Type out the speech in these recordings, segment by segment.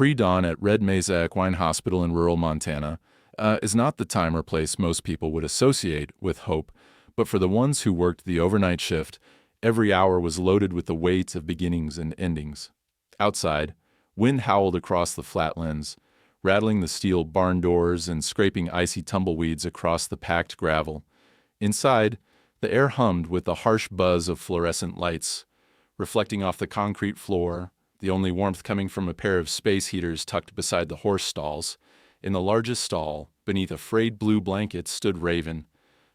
Pre-dawn at Red Mesa Equine Hospital in rural Montana is not the time or place most people would associate with hope, but for the ones who worked the overnight shift, every hour was loaded with the weight of beginnings and endings. Outside, wind howled across the flatlands, rattling the steel barn doors and scraping icy tumbleweeds across the packed gravel. Inside, the air hummed with the harsh buzz of fluorescent lights, reflecting off the concrete floor, the only warmth coming from a pair of space heaters tucked beside the horse stalls. In the largest stall, beneath a frayed blue blanket, stood Raven,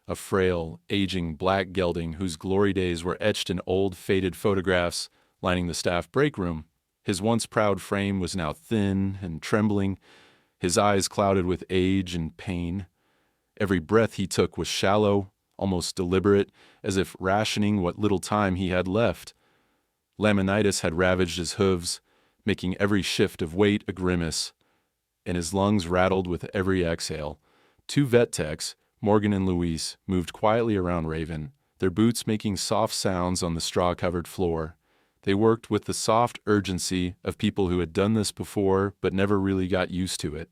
a frail, aging black gelding whose glory days were etched in old, faded photographs lining the staff break room. His once proud frame was now thin and trembling, his eyes clouded with age and pain. Every breath he took was shallow, almost deliberate, as if rationing what little time he had left. Laminitis had ravaged his hooves, making every shift of weight a grimace, and his lungs rattled with every exhale. Two vet techs, Morgan and Luis, moved quietly around Raven, their boots making soft sounds on the straw-covered floor. They worked with the soft urgency of people who had done this before but never really got used to it.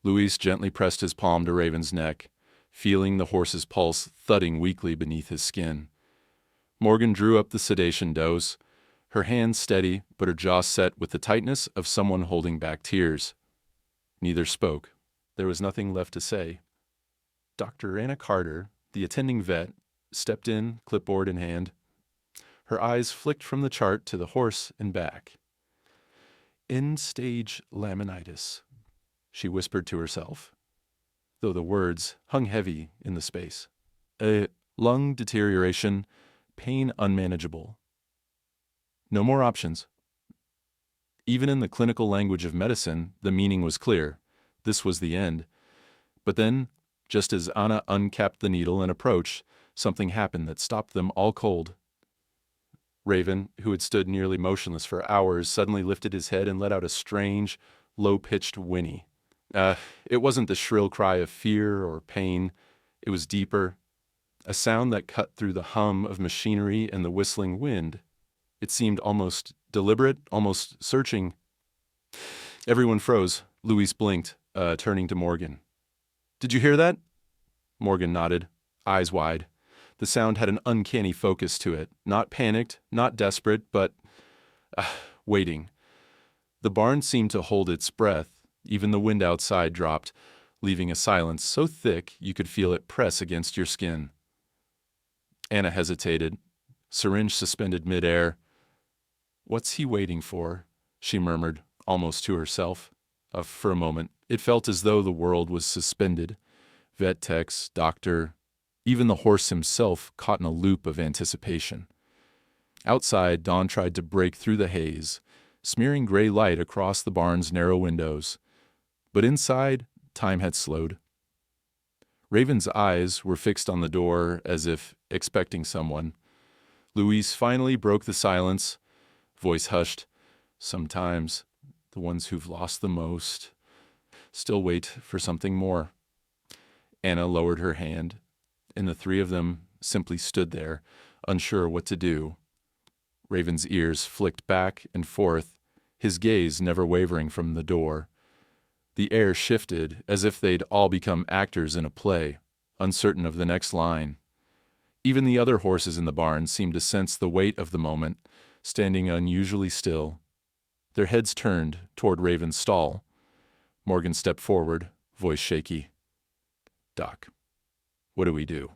Luis gently pressed his palm to Raven's neck, feeling the horse's pulse thudding weakly beneath his skin. Morgan drew up the sedation dose, her hands steady but her jaw set with the tightness of someone holding back tears. Neither spoke. There was nothing left to say. Dr. Anna Carter, the attending vet, stepped in, clipboard in hand. Her eyes flicked from the chart to the horse and back. End-stage laminitis, she whispered to herself, though the words hung heavy in the space. Lung deterioration, pain unmanageable. No more options. Even in the clinical language of medicine, the meaning was clear. This was the end. But then, just as Anna uncapped the needle and approached, something happened that stopped them all cold. Raven, who had stood nearly motionless for hours, suddenly lifted his head and let out a strange, low-pitched whinny. It wasn't the shrill cry of fear or pain. It was deeper, a sound that cut through the hum of machinery and the whistling wind. It seemed almost deliberate, almost searching. Everyone froze. Luis blinked, turning to Morgan. "Did you hear that?" Morgan nodded, eyes wide. The sound had an uncanny focus to it, not panicked, not desperate, but waiting. The barn seemed to hold its breath. Even the wind outside dropped, leaving a silence so thick you could feel it press against your skin. Anna hesitated, syringe suspended midair. "What's he waiting for?" she murmured, almost to herself. For a moment, it felt as though the world was suspended. Vet techs, doctor, even the horse himself caught in a loop of anticipation. Outside, dawn tried to break through the haze, smearing gray light across the barn's narrow windows. But inside, time had slowed. Raven's eyes were fixed on the door as if expecting someone. Luis finally broke the silence, voice hushed. Sometimes, the ones who've lost the most still wait for something more. Anna lowered her hand, and the three of them simply stood there, unsure what to do. Raven's ears flicked back and forth, his gaze never wavering from the door. The air shifted as if they'd all become actors in a play, uncertain of the next line. Even the other horses in the barn seemed to sense the weight of the moment, standing unusually still. Their heads turned toward Raven's stall. Morgan stepped forward, voice shaky. "Doc, what do we do?"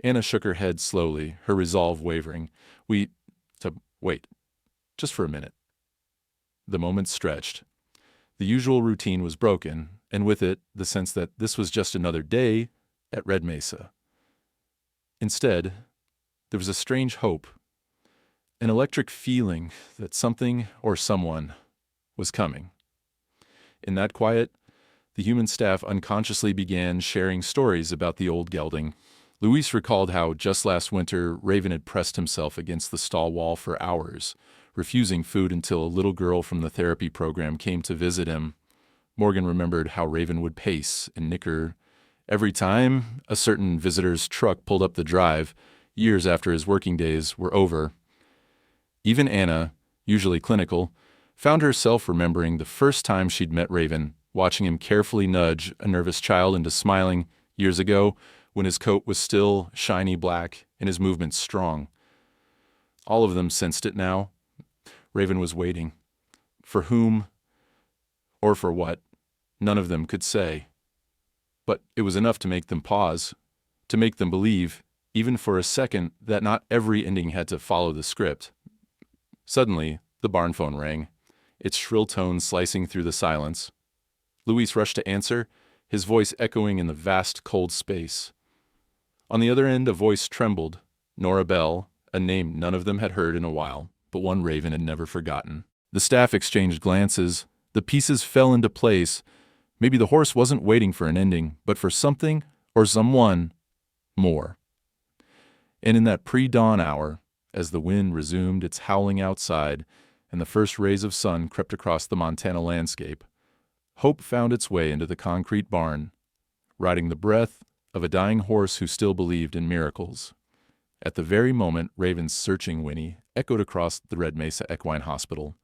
Anna shook her head slowly, her resolve wavering. Wait, just for a minute." The moment stretched. The usual routine was broken, and with it, the sense that this was just another day at Red Mesa. Instead, there was a strange hope, an electric feeling that something or someone was coming. In that quiet, the human staff unconsciously began sharing stories about the old gelding. Luis recalled how just last winter Raven had pressed himself against the stall wall for hours, refusing food until a little girl from the therapy program came to visit him. Morgan remembered how Raven would pace and nicker every time a certain visitor's truck pulled up the drive, years after his working days were over. Even Anna, usually clinical, found herself remembering the first time she'd met Raven, watching him carefully nudge a nervous child into smiling years ago when his coat was still shiny black and his movements strong. All of them sensed it now. Raven was waiting. For whom or for what, none of them could say. But it was enough to make them pause, to make them believe, even for a second, that not every ending had to follow the script. Suddenly, the barn phone rang, its shrill tones slicing through the silence. Luis rushed to answer, his voice echoing in the vast, cold space. On the other end, a voice trembled. Nora Bell, a name none of them had heard in a while, but one Raven had never forgotten. The staff exchanged glances. The pieces fell into place. Maybe the horse wasn't waiting for an ending, but for something or someone more. And in that pre-dawn hour, as the wind resumed its howling outside and the first rays of sun crept across the Montana landscape, hope found its way into the concrete barn, riding the breath of a dying horse who still believed in miracles. At the very moment Raven's searching whinny echoed across the Red Mesa Equine Hospital,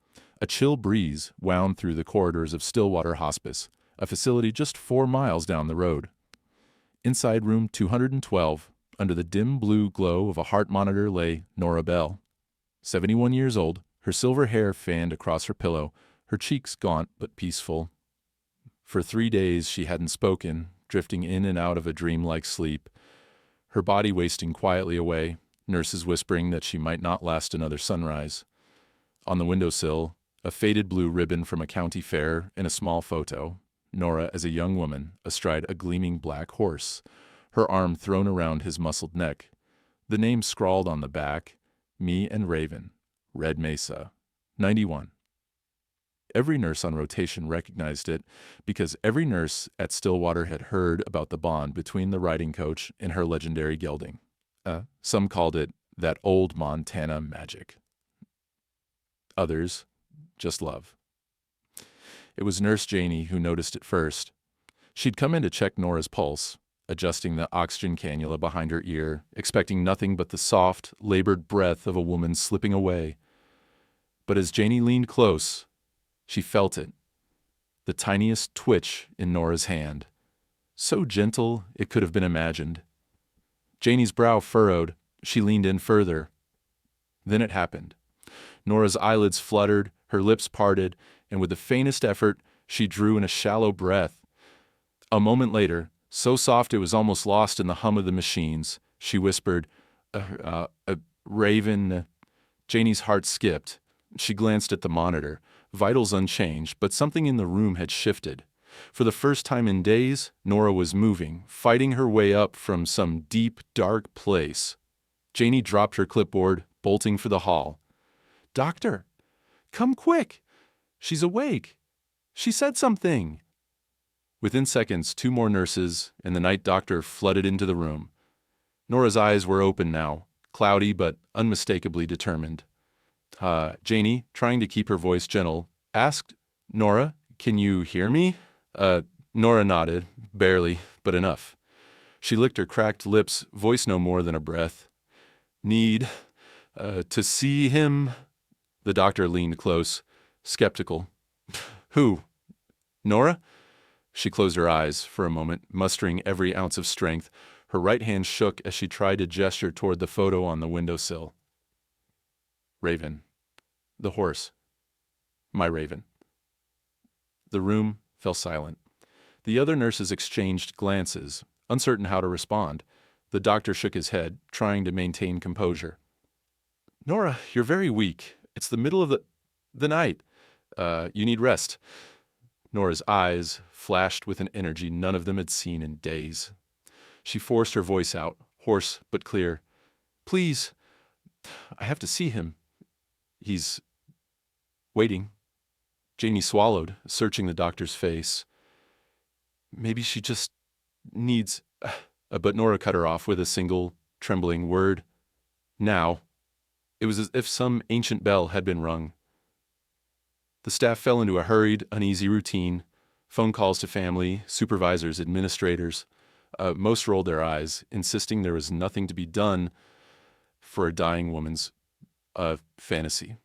a chill breeze wound through the corridors of Stillwater Hospice, a facility just 4 miles down the road. Inside room 212, under the dim blue glow of a heart monitor, lay Nora Bell. 71 years old, her silver hair fanned across her pillow, her cheeks gaunt but peaceful. For 3 days she hadn't spoken, drifting in and out of a dreamlike sleep, her body wasting quietly away, nurses whispering that she might not last another sunrise. On the windowsill, a faded blue ribbon from a county fair and a small photo, Nora as a young woman astride a gleaming black horse, her arm thrown around his muscled neck. The name scrawled on the back, Me and Raven, Red Mesa, 91. Every nurse on rotation recognized it because every nurse at Stillwater had heard about the bond between the riding coach and her legendary gelding. Some called it that old Montana magic. Others, just love. It was Nurse Janie who noticed it first. She'd come in to check Nora's pulse, adjusting the oxygen cannula behind her ear, expecting nothing but the soft, labored breath of a woman slipping away. But as Janie leaned close, she felt it, the tiniest twitch in Nora's hand, so gentle it could have been imagined. Janie's brow furrowed. She leaned in further. Then it happened. Nora's eyelids fluttered, her lips parted, and with the faintest effort, she drew in a shallow breath. A moment later, so soft it was almost lost in the hum of the machines, she whispered, Raven. Janie's heart skipped. She glanced at the monitor, vitals unchanged, but something in the room had shifted. For the first time in days, Nora was moving, fighting her way up from some deep, dark place. Janie dropped her clipboard, bolting for the hall. "Doctor, come quick! She's awake! She said something!" Within seconds, 2 more nurses and the night doctor flooded into the room. Nora's eyes were open now, cloudy but unmistakably determined. Janie, trying to keep her voice gentle, asked, "Nora, can you hear me?" Nora nodded, barely, but enough. She licked her cracked lips, voice no more than a breath. "Need to see him?" The doctor leaned close, skeptical. "Who? Nora?" She closed her eyes for a moment, mustering every ounce of strength. Her right hand shook as she tried to gesture toward the photo on the windowsill. Raven. The horse. My Raven. The room fell silent. The other nurses exchanged glances, uncertain how to respond. The doctor shook his head, trying to maintain composure. "Nora, you're very weak. It's the middle of the night. You need rest." Nora's eyes flashed with an energy none of them had seen in days. She forced her voice out, hoarse but clear. "Please, I have to see him. He's waiting." Janie swallowed, searching the doctor's face. "Maybe she just needs..." But Nora cut her off with a single, trembling word. "Now." It was as if some ancient bell had been rung. The staff fell into a hurried, uneasy routine. Phone calls to family, supervisors, administrators. Most rolled their eyes, insisting there was nothing to be done for a dying woman's fantasy.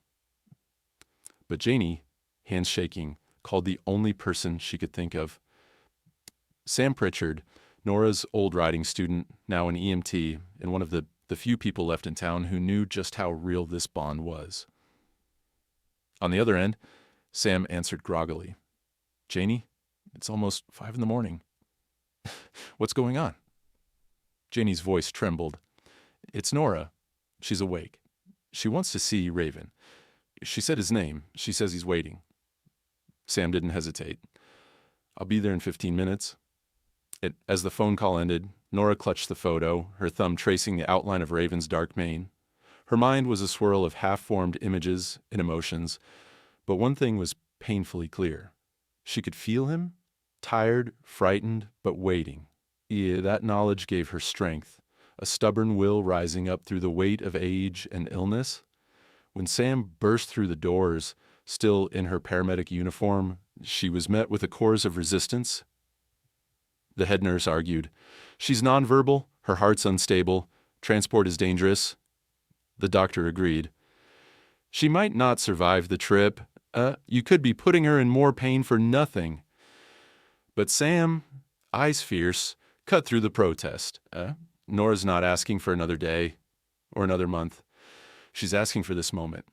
But Janie hands shaking, called the only person she could think of. Sam Pritchard, Nora's old riding student, now an EMT, and one of the few people left in town who knew just how real this bond was. On the other end, Sam answered groggily. "Janie, it's almost 5 a.m. What's going on?" Janie's voice trembled. "It's Nora. She's awake. She wants to see Raven. She said his name. She says he's waiting." Sam didn't hesitate. "I'll be there in 15 minutes. As the phone call ended, Nora clutched the photo, her thumb tracing the outline of Raven's dark mane. Her mind was a swirl of half-formed images and emotions, but one thing was painfully clear. She could feel him, tired, frightened, but waiting. Yeah, that knowledge gave her strength, a stubborn will rising up through the weight of age and illness. When Sam burst through the doors, still in her paramedic uniform, she was met with a chorus of resistance. The head nurse argued, "She's nonverbal, her heart's unstable, transport is dangerous." The doctor agreed. "She might not survive the trip. You could be putting her in more pain for nothing." But Sam, eyes fierce, cut through the protest. Nora's not asking for another day or another month. She's asking for this moment.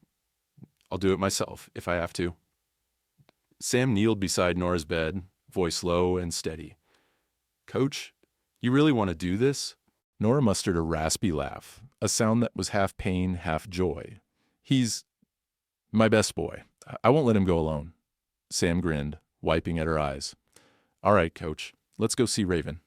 I'll do it myself if I have to. Sam kneeled beside Nora's bed, voice low and steady. "Coach, you really want to do this?" Nora mustered a raspy laugh, a sound that was half pain, half joy. "He's my best boy. I won't let him go alone." Sam grinned, wiping at her eyes. "All right, Coach, let's go see Raven."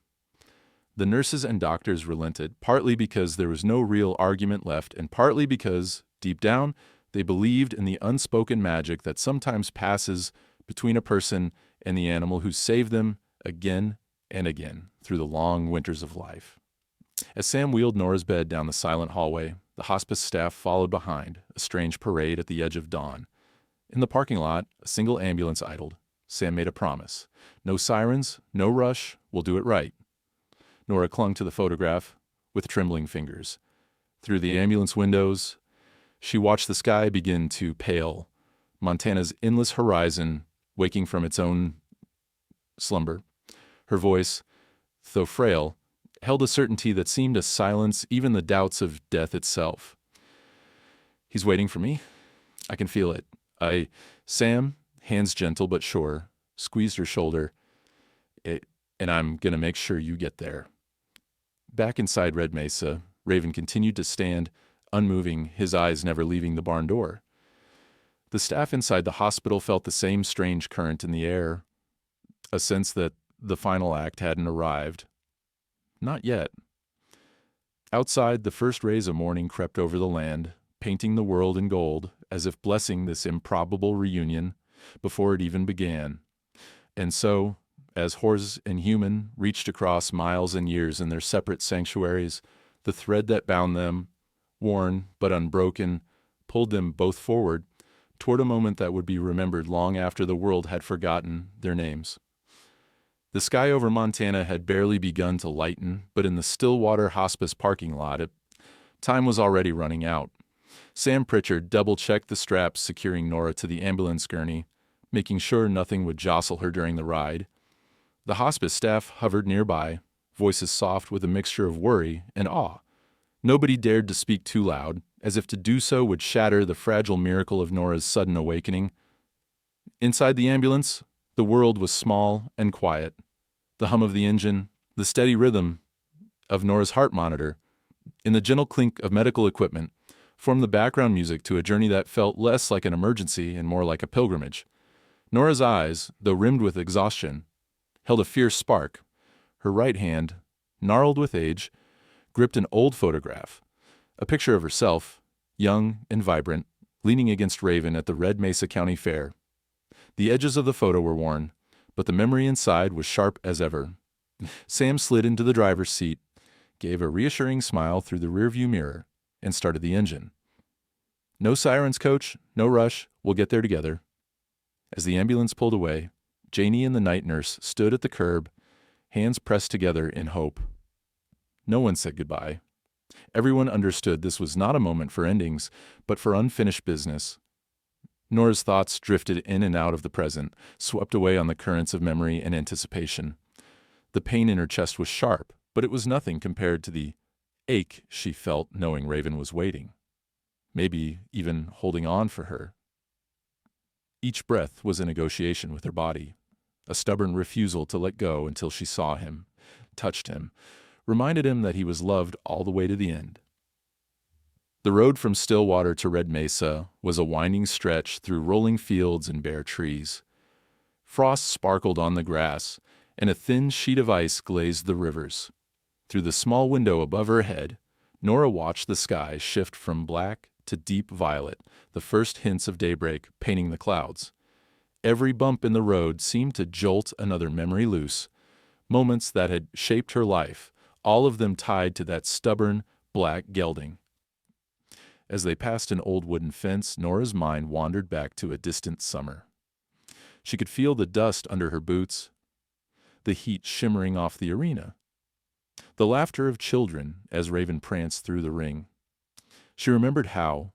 The nurses and doctors relented, partly because there was no real argument left, and partly because, deep down, they believed in the unspoken magic that sometimes passes between a person and the animal who saved them again and again through the long winters of life. As Sam wheeled Nora's bed down the silent hallway, the hospice staff followed behind, a strange parade at the edge of dawn. In the parking lot, a single ambulance idled. Sam made a promise. "No sirens, no rush, we'll do it right." Nora clung to the photograph with trembling fingers. Through the ambulance windows, she watched the sky begin to pale, Montana's endless horizon waking from its own slumber. Her voice, though frail, held a certainty that seemed to silence even the doubts of death itself. "He's waiting for me. I can feel it. Sam, hands gentle but sure, squeezed her shoulder. And I'm going to make sure you get there." Back inside Red Mesa, Raven continued to stand, unmoving, his eyes never leaving the barn door. The staff inside the hospital felt the same strange current in the air, a sense that the final act hadn't arrived. Not yet. Outside, the first rays of morning crept over the land, painting the world in gold, as if blessing this improbable reunion before it even began. And so, as horse and human reached across miles and years in their separate sanctuaries, the thread that bound them, worn but unbroken, pulled them both forward toward a moment that would be remembered long after the world had forgotten their names. The sky over Montana had barely begun to lighten, but in the Stillwater Hospice parking lot, time was already running out. Sam Pritchard double-checked the straps securing Nora to the ambulance gurney, making sure nothing would jostle her during the ride. The hospice staff hovered nearby, voices soft with a mixture of worry and awe. Nobody dared to speak too loud, as if to do so would shatter the fragile miracle of Nora's sudden awakening. Inside the ambulance, the world was small and quiet. The hum of the engine, the steady rhythm of Nora's heart monitor, and the gentle clink of medical equipment formed the background music to a journey that felt less like an emergency and more like a pilgrimage. Nora's eyes, though rimmed with exhaustion, held a fierce spark. Her right hand, gnarled with age, gripped an old photograph, a picture of herself, young and vibrant, leaning against Raven at the Red Mesa County Fair. The edges of the photo were worn, but the memory inside was sharp as ever. Sam slid into the driver's seat, gave a reassuring smile through the rearview mirror, and started the engine. "No sirens, Coach. No rush. We'll get there together." As the ambulance pulled away, Janie and the night nurse stood at the curb, hands pressed together in hope. No one said goodbye. Everyone understood this was not a moment for endings, but for unfinished business. Nora's thoughts drifted in and out of the present, swept away on the currents of memory and anticipation. The pain in her chest was sharp, but it was nothing compared to the ache she felt knowing Raven was waiting, maybe even holding on for her. Each breath was a negotiation with her body, a stubborn refusal to let go until she saw him, touched him, reminded him that he was loved all the way to the end. The road from Stillwater to Red Mesa was a winding stretch through rolling fields and bare trees. Frost sparkled on the grass, and a thin sheet of ice glazed the rivers. Through the small window above her head, Nora watched the sky shift from black to deep violet, the first hints of daybreak painting the clouds. Every bump in the road seemed to jolt another memory loose, moments that had shaped her life, all of them tied to that stubborn, black gelding. As they passed an old wooden fence, Nora's mind wandered back to a distant summer. She could feel the dust under her boots, the heat shimmering off the arena, the laughter of children as Raven pranced through the ring. She remembered how,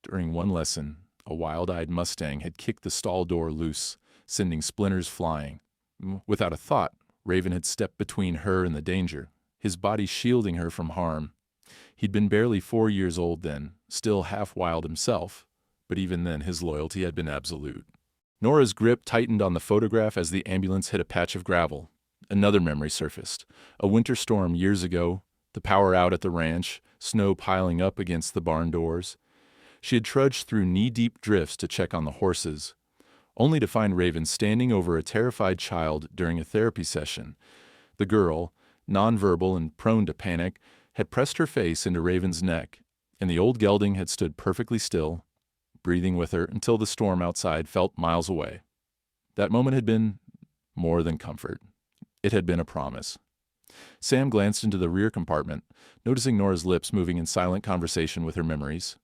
during one lesson, a wild-eyed Mustang had kicked the stall door loose, sending splinters flying. Without a thought, Raven had stepped between her and the danger, his body shielding her from harm. He'd been barely 4 years old then, still half wild himself, but even then his loyalty had been absolute. Nora's grip tightened on the photograph as the ambulance hit a patch of gravel. Another memory surfaced. A winter storm years ago, the power out at the ranch, snow piling up against the barn doors. She had trudged through knee-deep drifts to check on the horses, only to find Raven standing over a terrified child during a therapy session. The girl, nonverbal and prone to panic, had pressed her face into Raven's neck, and the old gelding had stood perfectly still, breathing with her until the storm outside felt miles away. That moment had been more than comfort. It had been a promise. Sam glanced into the rear compartment, noticing Nora's lips moving in silent conversation with her memories.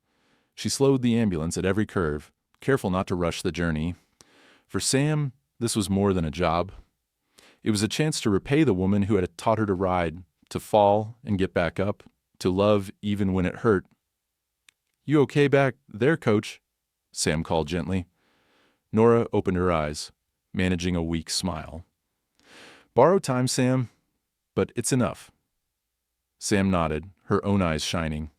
She slowed the ambulance at every curve, careful not to rush the journey. For Sam, this was more than a job. It was a chance to repay the woman who had taught her to ride, to fall and get back up, to love even when it hurt. "You okay back there, Coach?" Sam called gently. Nora opened her eyes, managing a weak smile. "Borrowed time, Sam, but it's enough." Sam nodded, her own eyes shining.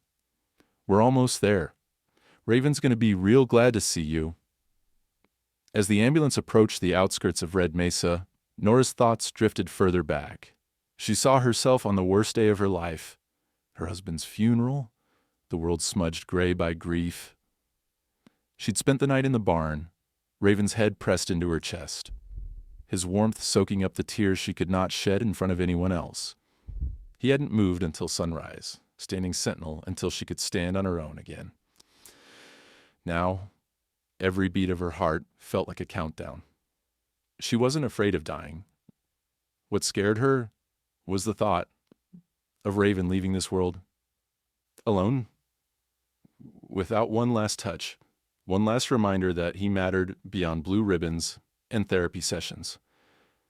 "We're almost there. Raven's going to be real glad to see you." As the ambulance approached the outskirts of Red Mesa, Nora's thoughts drifted further back. She saw herself on the worst day of her life. Her husband's funeral, the world smudged gray by grief. She'd spent the night in the barn, Raven's head pressed into her chest, his warmth soaking up the tears she could not shed in front of anyone else. He hadn't moved until sunrise, standing sentinel until she could stand on her own again. Now, every beat of her heart felt like a countdown. She wasn't afraid of dying. What scared her was the thought of Raven leaving this world alone, without one last touch, one last reminder that he mattered beyond blue ribbons and therapy sessions.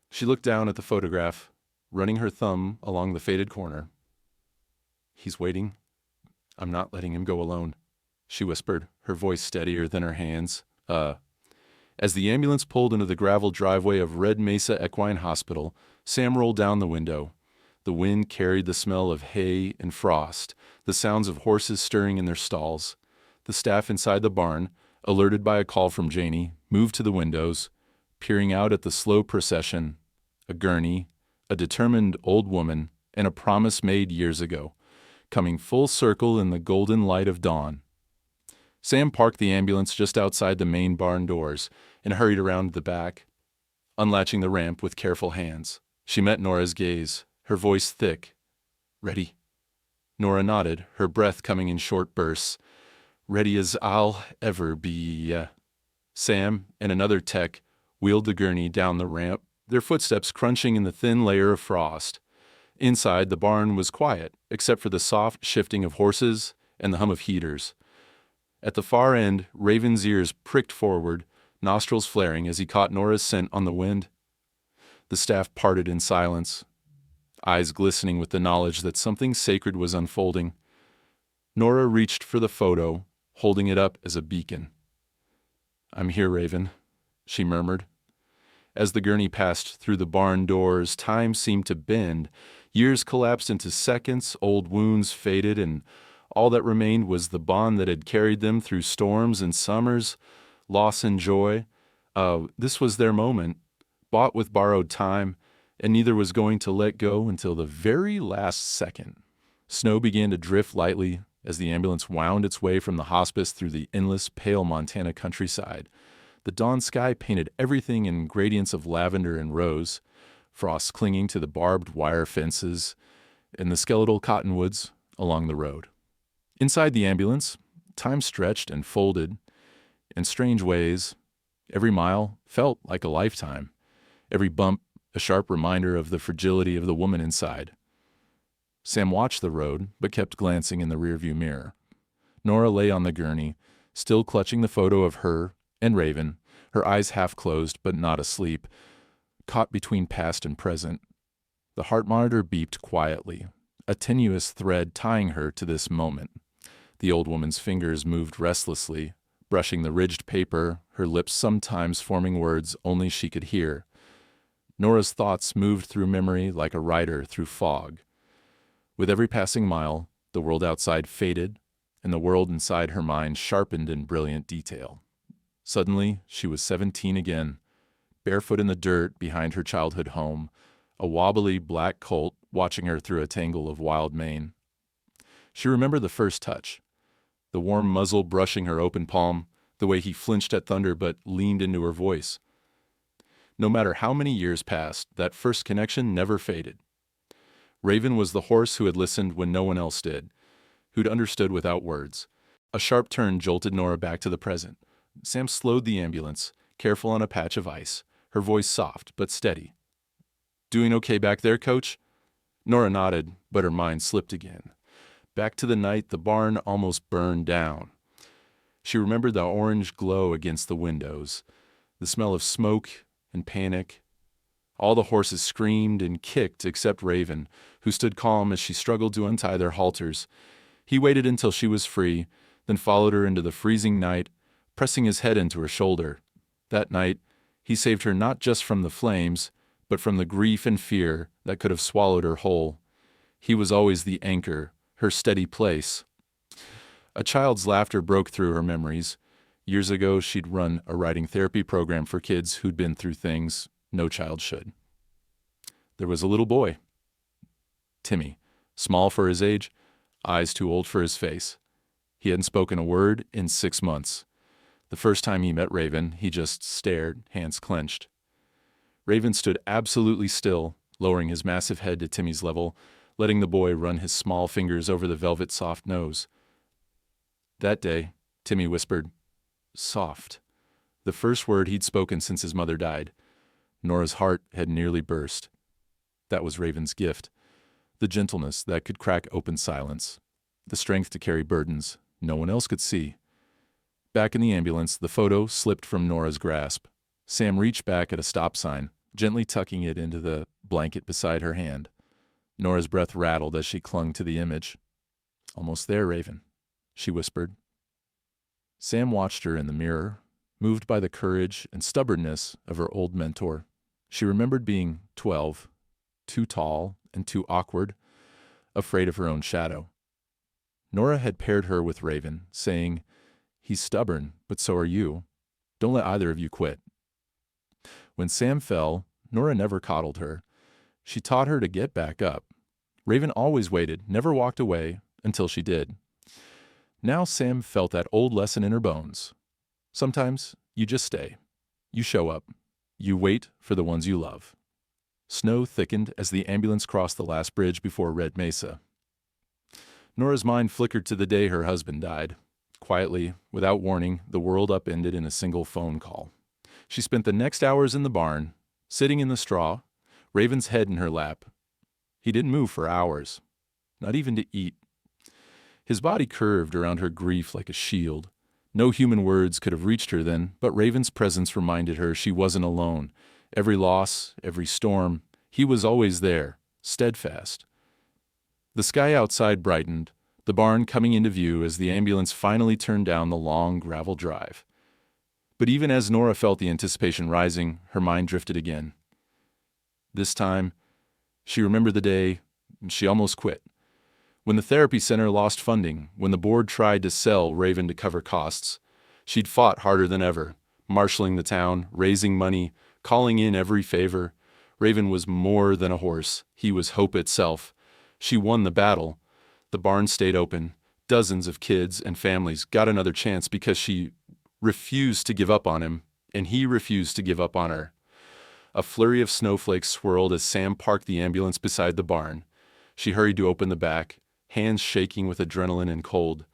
She looked down at the photograph, running her thumb along the faded corner. "He's waiting. I'm not letting him go alone," she whispered, her voice steadier than her hands. As the ambulance pulled into the gravel driveway of Red Mesa Equine Hospital, Sam rolled down the window. The wind carried the smell of hay and frost, the sounds of horses stirring in their stalls. The staff inside the barn, alerted by a call from Janie, moved to the windows, peering out at the slow procession, a gurney, a determined old woman, and a promise made years ago, coming full circle in the golden light of dawn. Sam parked the ambulance just outside the main barn doors and hurried around the back, unlatching the ramp with careful hands. She met Nora's gaze, her voice thick. "Ready?" Nora nodded, her breath coming in short bursts. "Ready as I'll ever be." Sam and another tech wheeled the gurney down the ramp, their footsteps crunching in the thin layer of frost. Inside, the barn was quiet, except for the soft shifting of horses and the hum of heaters. At the far end, Raven's ears pricked forward, nostrils flaring as he caught Nora's scent on the wind. The staff parted in silence, eyes glistening with the knowledge that something sacred was unfolding. Nora reached for the photo, holding it up as a beacon. "I'm here, Raven," she murmured. As the gurney passed through the barn doors, time seemed to bend. Years collapsed into seconds, old wounds faded, and all that remained was the bond that had carried them through storms and summers, loss and joy. This was their moment, bought with borrowed time, and neither was going to let go until the very last second. Snow began to drift lightly as the ambulance wound its way from the hospice through the endless, pale Montana countryside. The dawn sky painted everything in gradients of lavender and rose, frost clinging to the barbed wire fences and the skeletal cottonwoods along the road. Inside the ambulance, time stretched and folded in strange ways. Every mile felt like a lifetime. Every bump a sharp reminder of the fragility of the woman inside. Sam watched the road, but kept glancing in the rearview mirror. Nora lay on the gurney, still clutching the photo of her and Raven, her eyes half closed but not asleep, caught between past and present. The heart monitor beeped quietly, a tenuous thread tying her to this moment. The old woman's fingers moved restlessly, brushing the ridged paper, her lips sometimes forming words only she could hear. Nora's thoughts moved through memory like a rider through fog. With every passing mile, the world outside faded, and the world inside her mind sharpened in brilliant detail. Suddenly, she was 17 again, barefoot in the dirt behind her childhood home, a wobbly black colt watching her through a tangle of wild mane. She remembered the first touch, the warm muzzle brushing her open palm, the way he flinched at thunder but leaned into her voice. No matter how many years passed, that first connection never faded. Raven was the horse who had listened when no one else did, who'd understood without words. A sharp turn jolted Nora back to the present. Sam slowed the ambulance, careful on a patch of ice, her voice soft but steady. "Doing okay back there, Coach?" Nora nodded, but her mind slipped again. Back to the night the barn almost burned down. She remembered the orange glow against the windows, the smell of smoke and panic. All the horses screamed and kicked except Raven, who stood calm as she struggled to untie their halters. He waited until she was free, then followed her into the freezing night, pressing his head into her shoulder. That night, he saved her not just from the flames, but from the grief and fear that could have swallowed her whole. He was always the anchor, her steady place. A child's laughter broke through her memories. Years ago, she'd run a writing therapy program for kids who'd been through things no child should. There was a little boy, Timmy, small for his age, eyes too old for his face. He hadn't spoken a word in 6 months. The first time he met Raven, he just stared, hands clenched. Raven stood absolutely still, lowering his massive head to Timmy's level, letting the boy run his small fingers over the velvet soft nose. That day, Timmy whispered, "Soft," the first word he'd spoken since his mother died. Nora's heart had nearly burst. That was Raven's gift, the gentleness that could crack open silence, the strength to carry burdens no one else could see. Back in the ambulance, the photo slipped from Nora's grasp. Sam reached back at a stop sign, gently tucking it into the blanket beside her hand. Nora's breath rattled as she clung to the image. "Almost there, Raven," she whispered. Sam watched her in the mirror, moved by the courage and stubbornness of her old mentor. She remembered being 12, too tall and too awkward, afraid of her own shadow. Nora had paired her with Raven, saying, "He's stubborn, but so are you. Don't let either of you quit." When Sam fell, Nora never coddled her. She taught her to get back up. Raven always waited, never walked away, until she did. Now Sam felt that old lesson in her bones. Sometimes you just stay. You show up. You wait for the ones you love. Snow thickened as the ambulance crossed the last bridge before Red Mesa. Nora's mind flickered to the day her husband died. Quietly, without warning, the world upended in a single phone call. She spent the next hours in the barn, sitting in the straw, Raven's head in her lap. He didn't move for hours, not even to eat. His body curved around her grief like a shield. No human words could have reached her then, but Raven's presence reminded her she wasn't alone. Every loss, every storm, he was always there, steadfast. The sky outside brightened, the barn coming into view as the ambulance finally turned down the long gravel drive. But even as Nora felt the anticipation rising, her mind drifted again. This time, she remembered the day she almost quit. When the therapy center lost funding, when the board tried to sell Raven to cover costs, she'd fought harder than ever, marshaling the town, raising money, calling in every favor. Raven was more than a horse. He was hope itself. She won the battle. The barn stayed open. Dozens of kids and families got another chance because she refused to give up on him, and he refused to give up on her. A flurry of snowflakes swirled as Sam parked the ambulance beside the barn. She hurried to open the back, hands shaking with adrenaline and cold.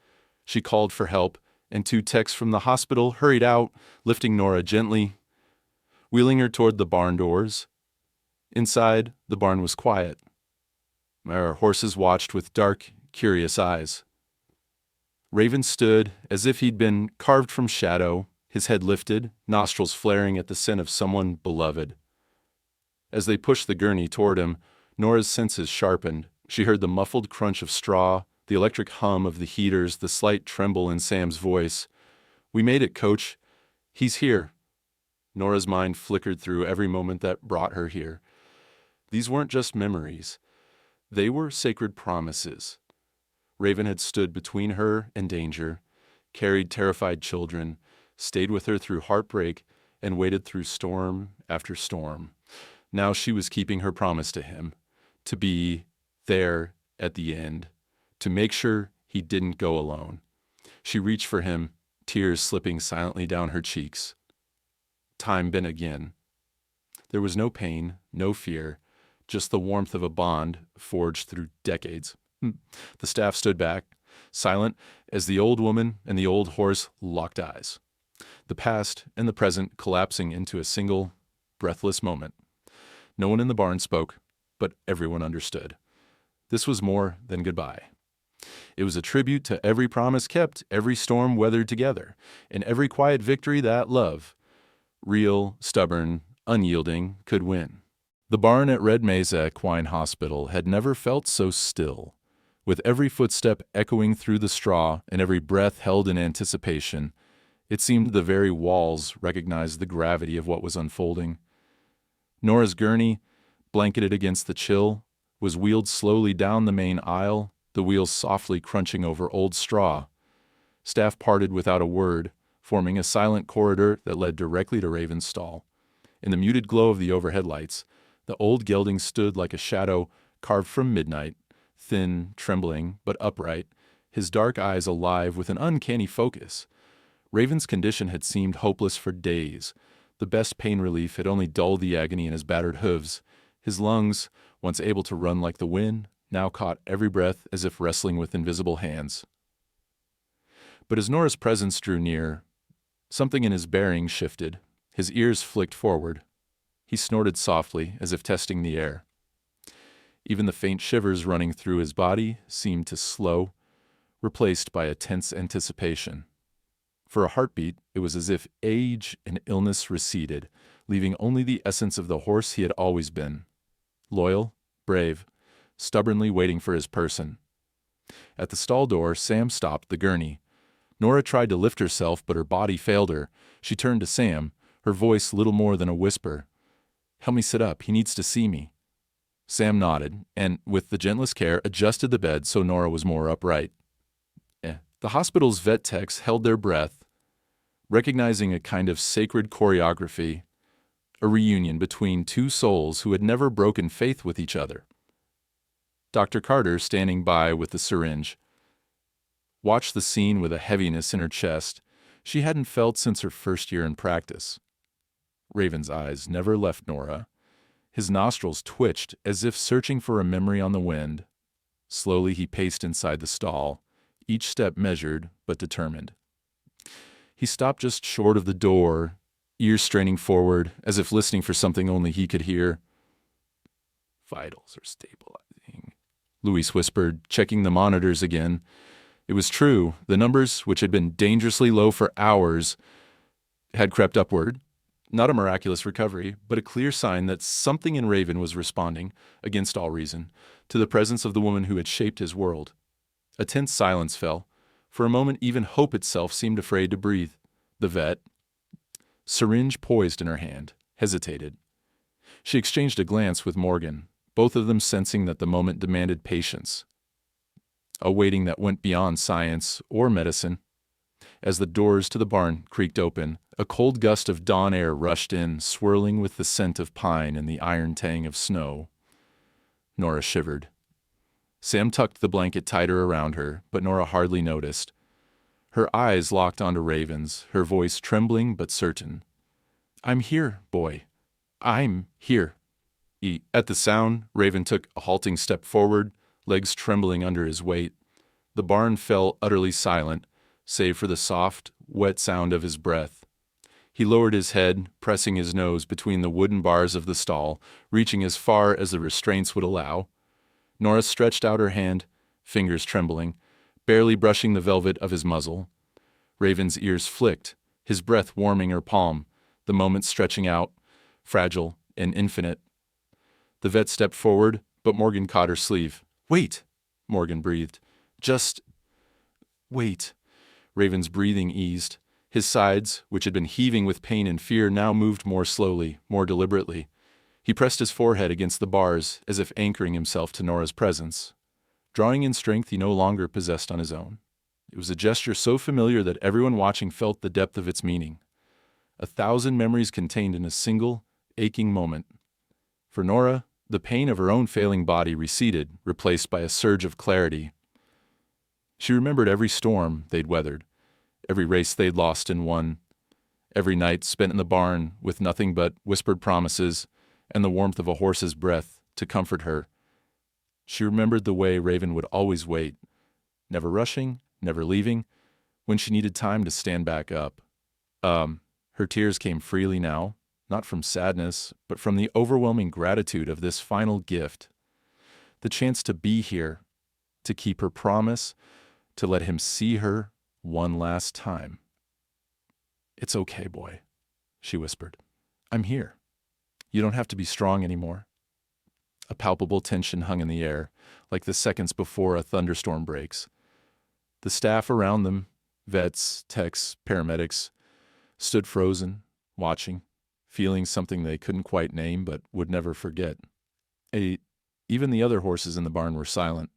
She called for help, and 2 techs from the hospital hurried out, lifting Nora gently, wheeling her toward the barn doors. Inside, the barn was quiet. Our horses watched with dark, curious eyes. Raven stood as if he'd been carved from shadow, his head lifted, nostrils flaring at the scent of someone beloved. As they pushed the gurney toward him, Nora's senses sharpened. She heard the muffled crunch of straw, the electric hum of the heaters, the slight tremble in Sam's voice. "We made it, Coach. He's here." Nora's mind flickered through every moment that brought her here. These weren't just memories. They were sacred promises. Raven had stood between her and danger, carried terrified children, stayed with her through heartbreak, and waited through storm after storm. Now she was keeping her promise to him, to be there at the end, to make sure he didn't go alone. She reached for him, tears slipping silently down her cheeks. Time bent again. There was no pain, no fear, just the warmth of a bond forged through decades. The staff stood back, silent, as the old woman and the old horse locked eyes. The past and the present collapsing into a single, breathless moment. No one in the barn spoke, but everyone understood. This was more than goodbye. It was a tribute to every promise kept, every storm weathered together, and every quiet victory that love, real, stubborn, unyielding, could win. The barn at Red Mesa Equine Hospital had never felt so still. With every footstep echoing through the straw and every breath held in anticipation, it seemed the very walls recognized the gravity of what was unfolding. Nora's gurney, blanketed against the chill, was wheeled slowly down the main aisle, the wheels softly crunching over old straw. Staff parted without a word, forming a silent corridor that led directly to Raven's stall. In the muted glow of the overhead lights, the old gelding stood like a shadow carved from midnight, thin, trembling, but upright, his dark eyes alive with an uncanny focus. Raven's condition had seemed hopeless for days. The best pain relief had only dulled the agony in his battered hooves. His lungs, once able to run like the wind, now caught every breath as if wrestling with invisible hands. But as Nora's presence drew near, something in his bearing shifted. His ears flicked forward. He snorted softly, as if testing the air. Even the faint shivers running through his body seemed to slow, replaced by a tense anticipation. For a heartbeat, it was as if age and illness receded, leaving only the essence of the horse he had always been. Loyal, brave, stubbornly waiting for his person. At the stall door, Sam stopped the gurney. Nora tried to lift herself, but her body failed her. She turned to Sam, her voice little more than a whisper. "Help me sit up. He needs to see me." Sam nodded, and, with the gentlest care, adjusted the bed so Nora was more upright. The hospital's vet techs held their breath, recognizing a kind of sacred choreography, a reunion between two souls who had never broken faith with each other. Dr. Carter, standing by with the syringe, watched the scene with a heaviness in her chest she hadn't felt since her first year in practice. Raven's eyes never left Nora. His nostrils twitched as if searching for a memory on the wind. Slowly he paced inside the stall, each step measured but determined. He stopped just short of the door, ears straining forward, as if listening for something only he could hear. "Vitals are stabilizing," Luis whispered, checking the monitors again. It was true. The numbers, which had been dangerously low for hours, had crept upward. Not a miraculous recovery, but a clear sign that something in Raven was responding, against all reason, to the presence of the woman who had shaped his world. A tense silence fell. For a moment, even hope itself seemed afraid to breathe. The vet, syringe poised in her hand, hesitated. She exchanged a glance with Morgan, both of them sensing that the moment demanded patience, a waiting that went beyond science or medicine. As the doors to the barn creaked open, a cold gust of dawn air rushed in, swirling with the scent of pine and the iron tang of snow. Nora shivered. Sam tucked the blanket tighter around her, but Nora hardly noticed. Her eyes locked onto Raven's, her voice trembling but certain. "I'm here, boy. I'm here." At the sound, Raven took a halting step forward, legs trembling under his weight. The barn fell utterly silent, save for the soft, wet sound of his breath. He lowered his head, pressing his nose between the wooden bars of the stall, reaching as far as the restraints would allow. Nora stretched out her hand, fingers trembling, barely brushing the velvet of his muzzle. Raven's ears flicked, his breath warming her palm, the moment stretching out, fragile and infinite. The vet stepped forward, but Morgan caught her sleeve. "Wait," Morgan breathed. "Just wait." Raven's breathing eased. His sides, which had been heaving with pain and fear, now moved more slowly, more deliberately. He pressed his forehead against the bars, as if anchoring himself to Nora's presence, drawing in strength he no longer possessed on his own. It was a gesture so familiar that everyone watching felt the depth of its meaning. 1,000 memories contained in a single, aching moment. For Nora, the pain of her own failing body receded, replaced by a surge of clarity. She remembered every storm they'd weathered, every race they'd lost and won, every night spent in the barn with nothing but whispered promises and the warmth of a horse's breath to comfort her. She remembered the way Raven would always wait, never rushing, never leaving, when she needed time to stand back up. Her tears came freely now, not from sadness, but from the overwhelming gratitude of this final gift. The chance to be here, to keep her promise, to let him see her one last time. "It's okay, boy," she whispered. "I'm here. You don't have to be strong anymore." A palpable tension hung in the air, like the seconds before a thunderstorm breaks. The staff around them, vets, techs, paramedics, stood frozen, watching, feeling something they couldn't quite name but would never forget. Even the other horses in the barn were silent,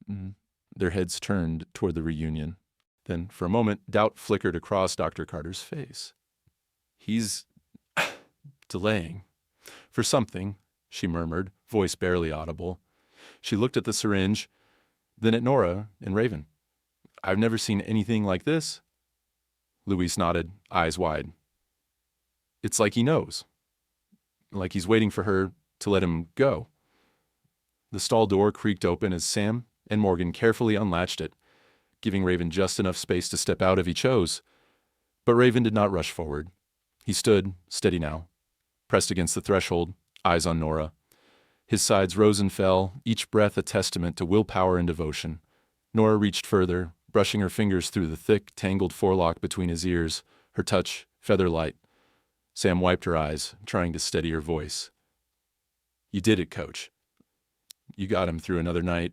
their heads turned toward the reunion. Then, for a moment, doubt flickered across Dr. Carter's face. "He's delaying for something," she murmured, voice barely audible. She looked at the syringe, then at Nora and Raven. "I've never seen anything like this." Louise nodded, eyes wide. "It's like he knows. Like he's waiting for her to let him go." The stall door creaked open as Sam and Morgan carefully unlatched it, giving Raven just enough space to step out if he chose. But Raven did not rush forward. He stood, steady now, pressed against the threshold, eyes on Nora. His sides rose and fell, each breath a testament to willpower and devotion. Nora reached further, brushing her fingers through the thick, tangled forelock between his ears, her touch feather-light. Sam wiped her eyes, trying to steady her voice. "You did it, Coach. You got him through another night."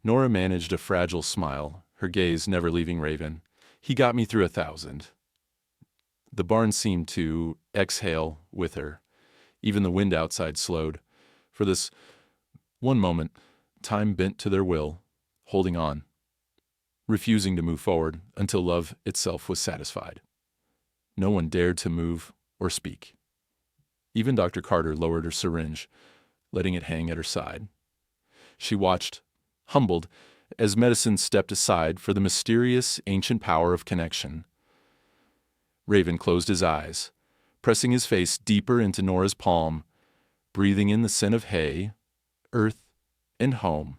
Nora managed a fragile smile, her gaze never leaving Raven. "He got me through 1,000. The barn seemed to exhale with her. Even the wind outside slowed. For this one moment, time bent to their will, holding on, refusing to move forward until love itself was satisfied. No one dared to move or speak. Even Dr. Carter lowered her syringe, letting it hang at her side. She watched, humbled, as medicine stepped aside for the mysterious, ancient power of connection. Raven closed his eyes, pressing his face deeper into Nora's palm, breathing in the scent of hay, earth, and home.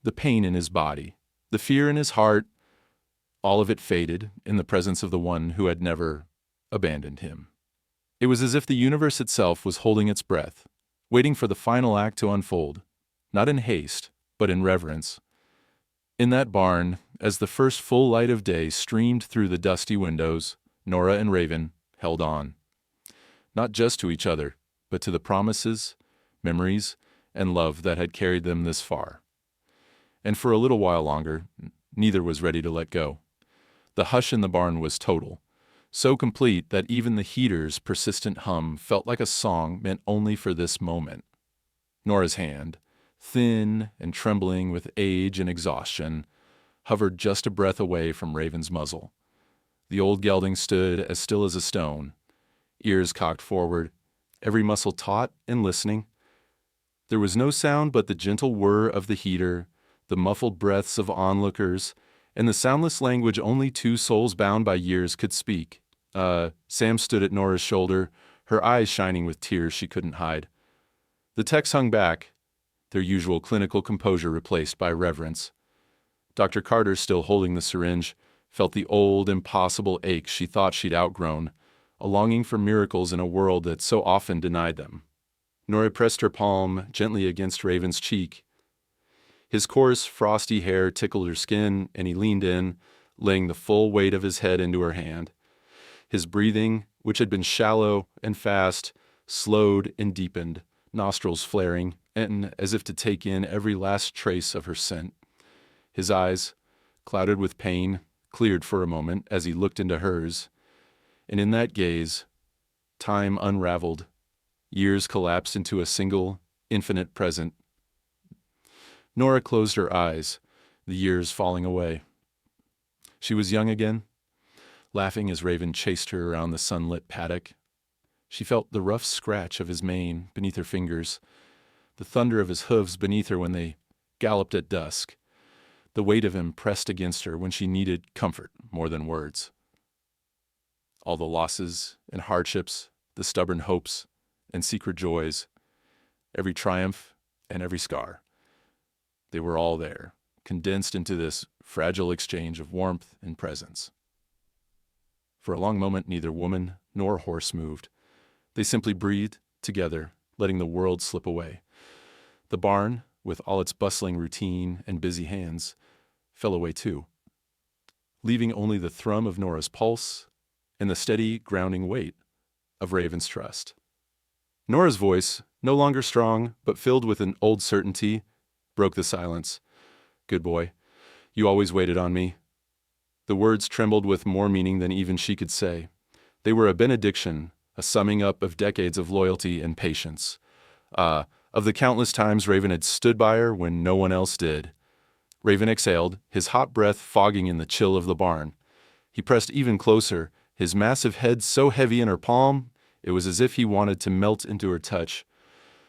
The pain in his body, the fear in his heart, all of it faded in the presence of the one who had never abandoned him. It was as if the universe itself was holding its breath, waiting for the final act to unfold, not in haste, but in reverence. In that barn, as the first full light of day streamed through the dusty windows, Nora and Raven held on. Not just to each other, but to the promises, memories, and love that had carried them this far. And for a little while longer, neither was ready to let go. The hush in the barn was total. so complete that even the heater's persistent hum felt like a song meant only for this moment. Nora's hand, thin and trembling with age and exhaustion, hovered just a breath away from Raven's muzzle. The old gelding stood as still as a stone, ears cocked forward, every muscle taut and listening. There was no sound but the gentle whir of the heater, the muffled breaths of onlookers, and the soundless language only two souls bound by years could speak. Sam stood at Nora's shoulder, her eyes shining with tears she couldn't hide. The techs hung back, their usual clinical composure replaced by reverence. Dr. Carter, still holding the syringe, felt the old, impossible ache she thought she'd outgrown, a longing for miracles in a world that so often denied them. Nora pressed her palm gently against Raven's cheek. His coarse, frosty hair tickled her skin, and he leaned in, laying the full weight of his head into her hand. His breathing, which had been shallow and fast, slowed and deepened, nostrils flaring, and as if to take in every last trace of her scent. His eyes, clouded with pain, cleared for a moment as he looked into hers, and in that gaze, time unraveled, years collapsed into a single, infinite present. Nora closed her eyes, the years falling away. She was young again, laughing as Raven chased her around the sunlit paddock. She felt the rough scratch of his mane beneath her fingers, the thunder of his hooves beneath her when they galloped at dusk, the weight of him pressed against her when she needed comfort more than words. All the losses and hardships, the stubborn hopes and secret joys, every triumph and every scar, they were all there, condensed into this fragile exchange of warmth and presence. For a long moment, neither woman nor horse moved. They simply breathed together, letting the world slip away. The barn, with all its bustling routine and busy hands, fell away too, leaving only the thrum of Nora's pulse and the steady, grounding weight of Raven's trust. Nora's voice, no longer strong, but filled with an old certainty, broke the silence. "Good boy. You always waited on me." The words trembled with more meaning than even she could say. They were a benediction, a summing up of decades of loyalty and patience. Of the countless times Raven had stood by her when no one else did. Raven exhaled, his hot breath fogging in the chill of the barn. He pressed even closer, his massive head so heavy in her palm, it was as if he wanted to melt into her touch,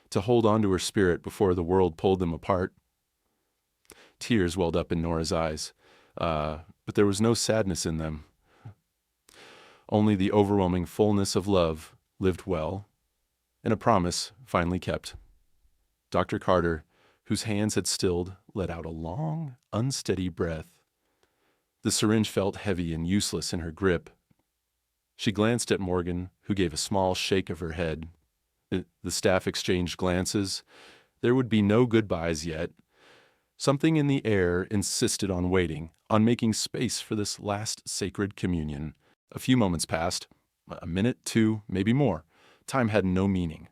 to hold on to her spirit before the world pulled them apart. Tears welled up in Nora's eyes, but there was no sadness in them. Only the overwhelming fullness of love lived well, and a promise finally kept. Dr. Carter, whose hands had stilled, let out a long, unsteady breath. The syringe felt heavy and useless in her grip. She glanced at Morgan, who gave a small shake of her head. The staff exchanged glances. There would be no goodbyes yet. Something in the air insisted on waiting, on making space for this last sacred communion. A few moments passed, a minute, two, maybe more. Time had no meaning.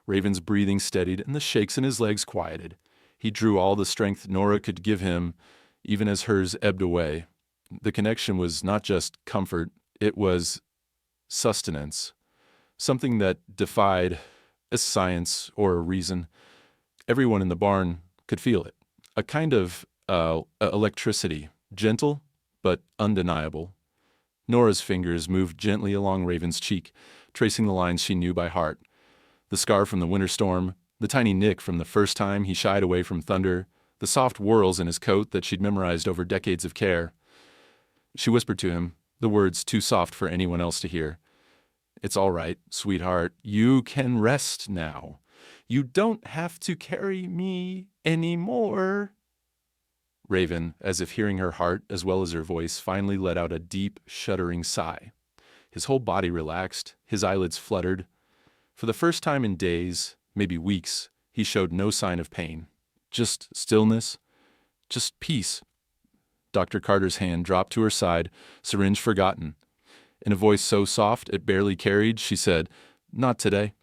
Raven's breathing steadied and the shakes in his legs quieted. He drew all the strength Nora could give him, even as hers ebbed away. The connection was not just comfort, it was sustenance, something that defied a science or a reason. Everyone in the barn could feel it, a kind of electricity, gentle but undeniable. Nora's fingers moved gently along Raven's cheek, tracing the lines she knew by heart. The scar from the winter storm, the tiny nick from the first time he shied away from thunder, the soft whorls in his coat that she'd memorized over decades of care. She whispered to him, the words too soft for anyone else to hear. "It's all right, sweetheart. You can rest now. You don't have to carry me anymore." Raven, as if hearing her heart as well as her voice, finally let out a deep, shuddering sigh. His whole body relaxed, his eyelids fluttered. For the first time in days, maybe weeks, he showed no sign of pain. Just stillness, just peace. Dr. Carter's hand dropped to her side, syringe forgotten. In a voice so soft it barely carried, she said, "Not today."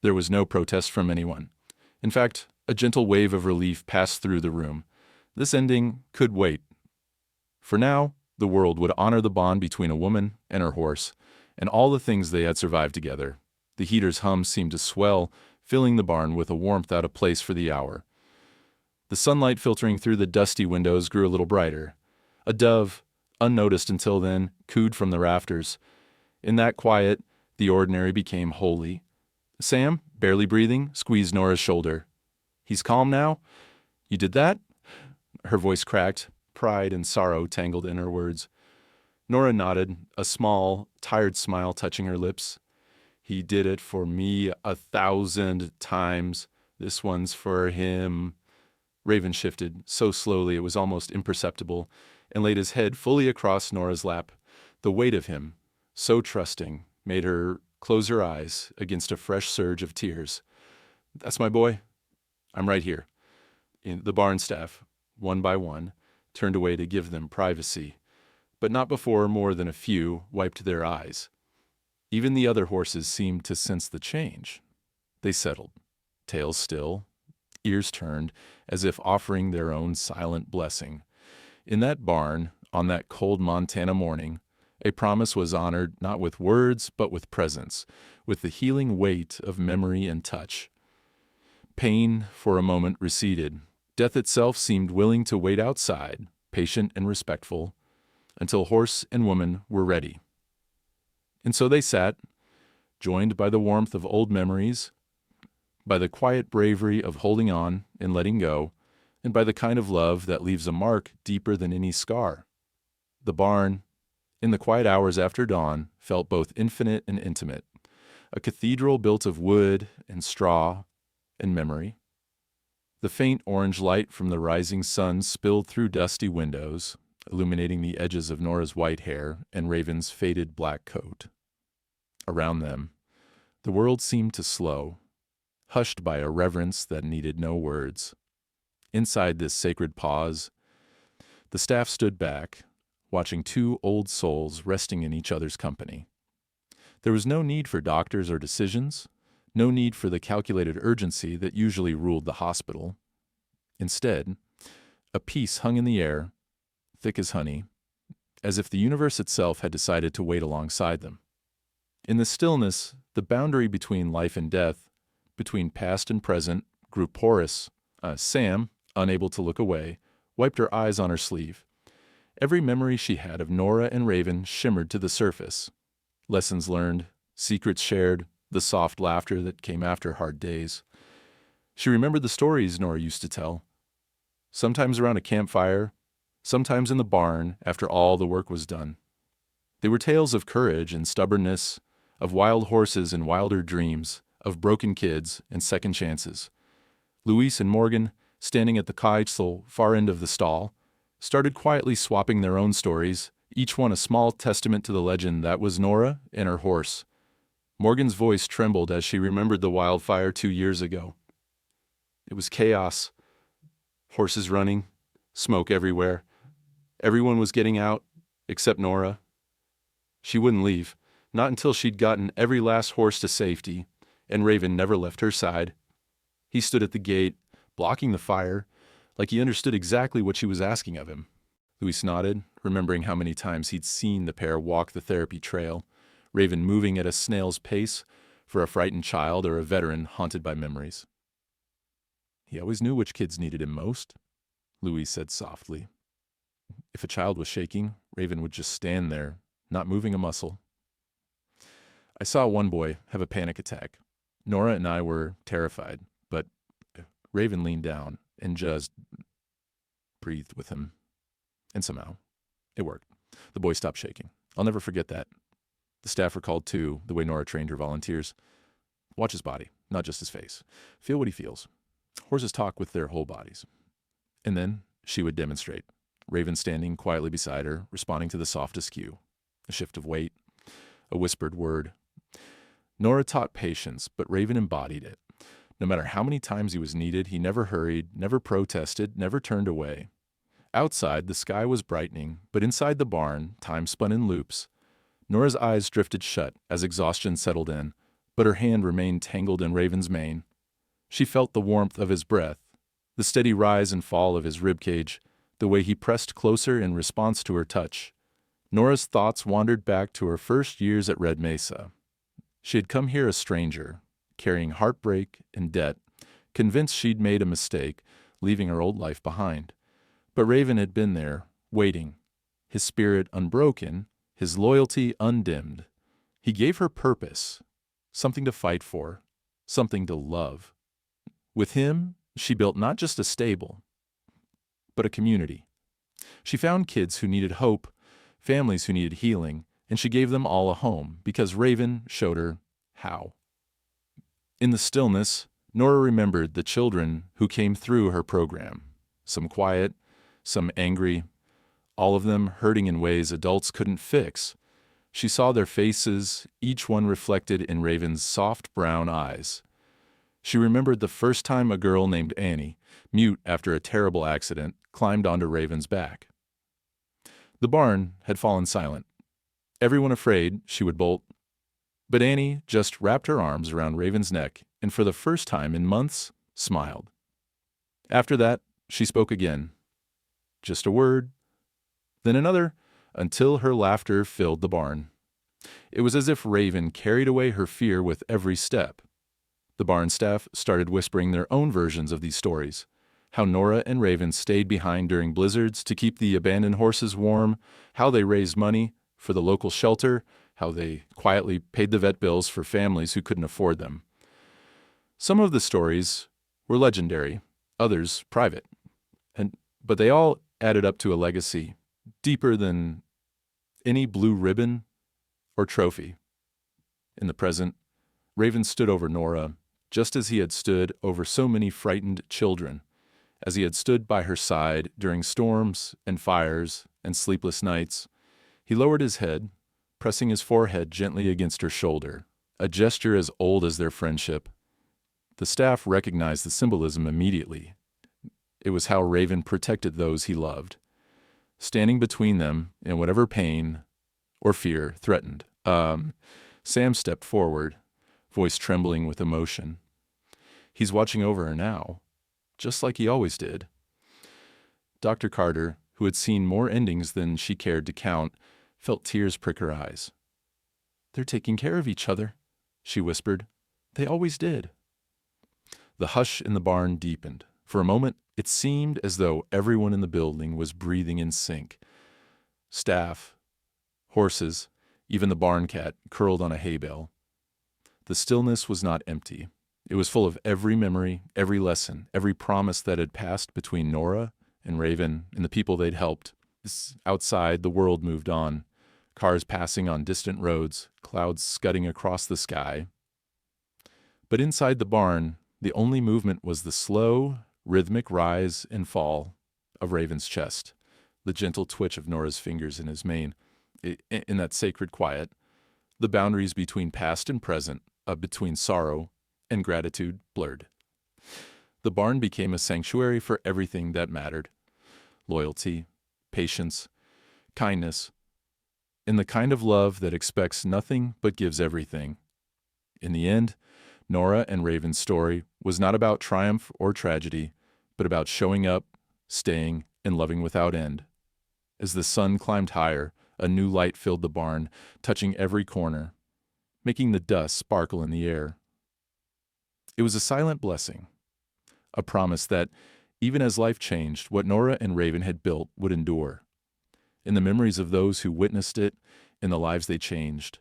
There was no protest from anyone. In fact, a gentle wave of relief passed through the room. This ending could wait. For now, the world would honor the bond between a woman and her horse. and all the things they had survived together. The heater's hum seemed to swell, filling the barn with a warmth out of place for the hour. The sunlight filtering through the dusty windows grew a little brighter. A dove, unnoticed until then, cooed from the rafters. In that quiet, the ordinary became holy. Sam, barely breathing, squeezed Nora's shoulder. "He's calm now? You did that?" Her voice cracked, pride and sorrow tangled in her words. Nora nodded, a small, tired smile touching her lips. "He did it for me 1,000 times. This one's for him." Raven shifted, so slowly it was almost imperceptible, and laid his head fully across Nora's lap. The weight of him, so trusting, made her close her eyes against a fresh surge of tears. "That's my boy. I'm right here." The barn staff, one by one, turned away to give them privacy, but not before more than a few wiped their eyes. Even the other horses seemed to sense the change. They settled, tails still, ears turned, as if offering their own silent blessing. In that barn, on that cold Montana morning, a promise was honored not with words but with presence, with the healing weight of memory and touch. Pain, for a moment, receded. Death itself seemed willing to wait outside, patient and respectful, until horse and woman were ready. And so they sat, joined by the warmth of old memories, by the quiet bravery of holding on and letting go, and by the kind of love that leaves a mark deeper than any scar. The barn, in the quiet hours after dawn, felt both infinite and intimate, a cathedral built of wood and straw and memory. The faint orange light from the rising sun spilled through dusty windows, illuminating the edges of Nora's white hair and Raven's faded black coat. Around them, the world seemed to slow, hushed by a reverence that needed no words. Inside this sacred pause, the staff stood back, watching two old souls resting in each other's company. There was no need for doctors or decisions, no need for the calculated urgency that usually ruled the hospital. Instead, a peace hung in the air, thick as honey, as if the universe itself had decided to wait alongside them. In the stillness, the boundary between life and death, between past and present, grew porous. Sam, unable to look away, wiped her eyes on her sleeve. Every memory she had of Nora and Raven shimmered to the surface. Lessons learned, secrets shared, the soft laughter that came after hard days. She remembered the stories Nora used to tell, sometimes around a campfire, sometimes in the barn after all the work was done. They were tales of courage and stubbornness, of wild horses and wilder dreams, of broken kids and second chances. Luis and Morgan, standing at the console far end of the stall, started quietly swapping their own stories, each one a small testament to the legend that was Nora and her horse. Morgan's voice trembled as she remembered the wildfire 2 years ago. It was chaos. Horses running, smoke everywhere. Everyone was getting out, except Nora. She wouldn't leave, not until she'd gotten every last horse to safety, and Raven never left her side. He stood at the gate, blocking the fire, like he understood exactly what she was asking of him. Luis nodded, remembering how many times he'd seen the pair walk the therapy trail, Raven moving at a snail's pace for a frightened child or a veteran haunted by memories. He always knew which kids needed him most, Luis said softly. If a child was shaking, Raven would just stand there, not moving a muscle. I saw one boy have a panic attack. Nora and I were terrified, but Raven leaned down and just breathed with him. And somehow, it worked. The boy stopped shaking. I'll never forget that. The staff recalled, too, the way Nora trained her volunteers. Watch his body, not just his face. Feel what he feels. Horses talk with their whole bodies. And then she would demonstrate, Raven standing quietly beside her, responding to the softest cue. A shift of weight, a whispered word. Nora taught patience, but Raven embodied it. No matter how many times he was needed, he never hurried, never protested, never turned away. Outside, the sky was brightening, but inside the barn, time spun in loops. Nora's eyes drifted shut as exhaustion settled in, but her hand remained tangled in Raven's mane. She felt the warmth of his breath, the steady rise and fall of his ribcage, the way he pressed closer in response to her touch. Nora's thoughts wandered back to her first years at Red Mesa. She had come here a stranger, carrying heartbreak and debt, convinced she'd made a mistake, leaving her old life behind. But Raven had been there, waiting, his spirit unbroken, his loyalty undimmed. He gave her purpose, something to fight for, something to love. With him, she built not just a stable, but a community. She found kids who needed hope, families who needed healing, and she gave them all a home because Raven showed her how. In the stillness, Nora remembered the children who came through her program, some quiet, some angry, all of them hurting in ways adults couldn't fix. She saw their faces, each one reflected in Raven's soft brown eyes. She remembered the first time a girl named Annie, mute after a terrible accident, climbed onto Raven's back. The barn had fallen silent. Everyone afraid she would bolt. But Annie just wrapped her arms around Raven's neck and for the first time in months, smiled. After that, she spoke again. Just a word, then another, until her laughter filled the barn. It was as if Raven carried away her fear with every step. The barn staff started whispering their own versions of these stories, how Nora and Raven stayed behind during blizzards to keep the abandoned horses warm, how they raised money for the local shelter, how they quietly paid the vet bills for families who couldn't afford them. Some of the stories were legendary, others private, but they all added up to a legacy deeper than any blue ribbon or trophy. In the present, Raven stood over Nora, just as he had stood over so many frightened children, as he had stood by her side during storms and fires and sleepless nights. He lowered his head, pressing his forehead gently against her shoulder, a gesture as old as their friendship. The staff recognized the symbolism immediately. It was how Raven protected those he loved, standing between them in whatever pain or fear threatened. Sam stepped forward, voice trembling with emotion. He's watching over her now, just like he always did. Dr. Carter, who had seen more endings than she cared to count, felt tears prick her eyes. "They're taking care of each other," she whispered. "They always did." The hush in the barn deepened. For a moment, it seemed as though everyone in the building was breathing in sync. Staff, horses, even the barn cat curled on a hay bale. The stillness was not empty. It was full of every memory, every lesson, every promise that had passed between Nora and Raven and the people they'd helped. Outside, the world moved on. Cars passing on distant roads, clouds scudding across the sky. But inside the barn, the only movement was the slow, rhythmic rise and fall of Raven's chest, the gentle twitch of Nora's fingers in his mane. In that sacred quiet, the boundaries between past and present, between sorrow and gratitude, blurred. The barn became a sanctuary for everything that mattered: loyalty, patience, kindness, and the kind of love that expects nothing but gives everything. In the end, Nora and Raven's story was not about triumph or tragedy, but about showing up, staying, and loving without end. As the sun climbed higher, a new light filled the barn, touching every corner, making the dust sparkle in the air. It was a silent blessing, a promise that, even as life changed, what Nora and Raven had built would endure. In the memories of those who witnessed it, in the lives they changed,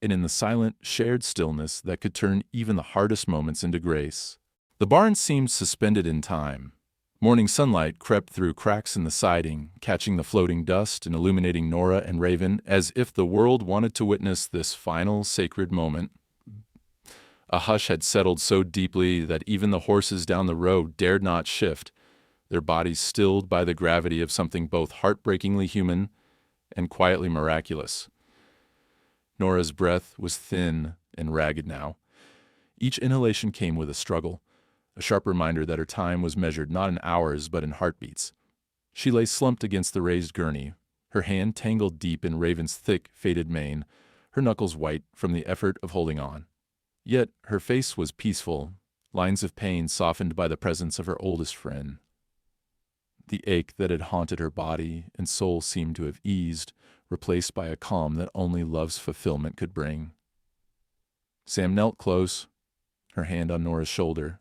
and in the silent, shared stillness that could turn even the hardest moments into grace. The barn seemed suspended in time. Morning sunlight crept through cracks in the siding, catching the floating dust and illuminating Nora and Raven as if the world wanted to witness this final sacred moment. A hush had settled so deeply that even the horses down the road dared not shift, their bodies stilled by the gravity of something both heartbreakingly human and quietly miraculous. Nora's breath was thin and ragged now. Each inhalation came with a struggle, a sharp reminder that her time was measured not in hours but in heartbeats. She lay slumped against the raised gurney, her hand tangled deep in Raven's thick, faded mane, her knuckles white from the effort of holding on. Yet her face was peaceful, lines of pain softened by the presence of her oldest friend. The ache that had haunted her body and soul seemed to have eased, replaced by a calm that only love's fulfillment could bring. Sam knelt close, her hand on Nora's shoulder.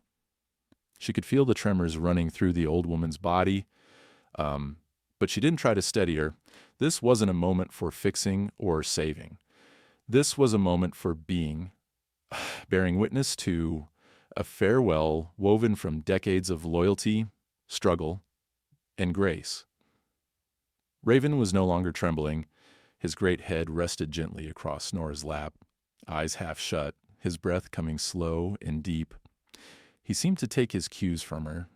She could feel the tremors running through the old woman's body, but she didn't try to steady her. This wasn't a moment for fixing or saving. This was a moment for being, bearing witness to a farewell woven from decades of loyalty, struggle, and grace. Raven was no longer trembling. His great head rested gently across Nora's lap, eyes half shut, his breath coming slow and deep. He seemed to take his cues from her.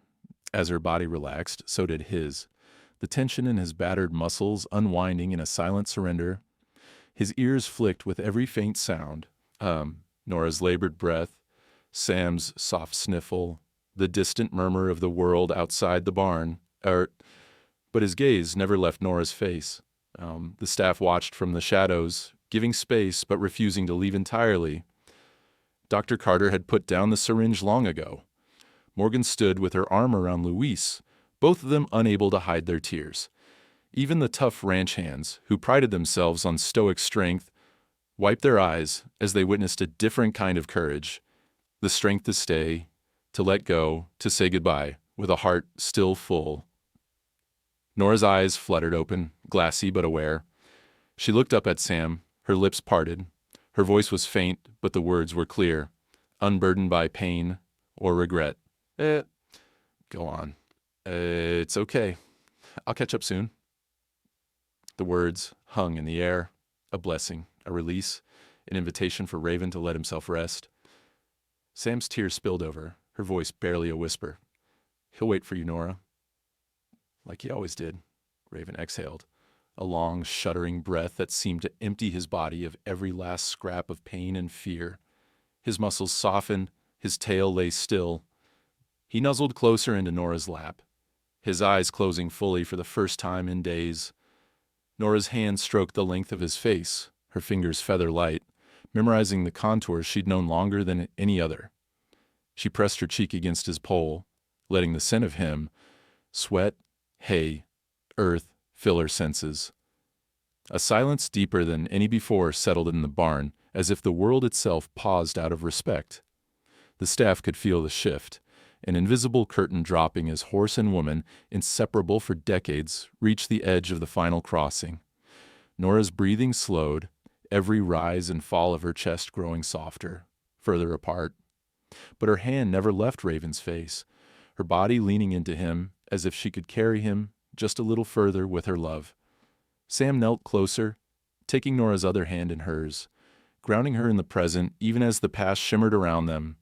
As her body relaxed, so did his, the tension in his battered muscles unwinding in a silent surrender. His ears flicked with every faint sound, Nora's labored breath, Sam's soft sniffle, the distant murmur of the world outside the barn. But his gaze never left Nora's face. The staff watched from the shadows, giving space but refusing to leave entirely. Dr. Carter had put down the syringe long ago. Morgan stood with her arm around Luis, both of them unable to hide their tears. Even the tough ranch hands, who prided themselves on stoic strength, wiped their eyes as they witnessed a different kind of courage, the strength to stay, to let go, to say goodbye, with a heart still full. Nora's eyes fluttered open, glassy but aware. She looked up at Sam, her lips parted. Her voice was faint, but the words were clear, unburdened by pain or regret. Go on. It's okay. I'll catch up soon. The words hung in the air, a blessing, a release, an invitation for Raven to let himself rest. Sam's tears spilled over, her voice barely a whisper. He'll wait for you, Nora. Like he always did, Raven exhaled, a long, shuddering breath that seemed to empty his body of every last scrap of pain and fear. His muscles softened, his tail lay still. He nuzzled closer into Nora's lap, his eyes closing fully for the first time in days. Nora's hand stroked the length of his face, her fingers feather light, memorizing the contours she'd known longer than any other. She pressed her cheek against his poll, letting the scent of him, sweat, hay, earth, fill her senses. A silence deeper than any before settled in the barn, as if the world itself paused out of respect. The staff could feel the shift, an invisible curtain dropping as horse and woman, inseparable for decades, reached the edge of the final crossing. Nora's breathing slowed, every rise and fall of her chest growing softer, further apart. But her hand never left Raven's face, her body leaning into him as if she could carry him just a little further with her love. Sam knelt closer, taking Nora's other hand in hers, grounding her in the present even as the past shimmered around them.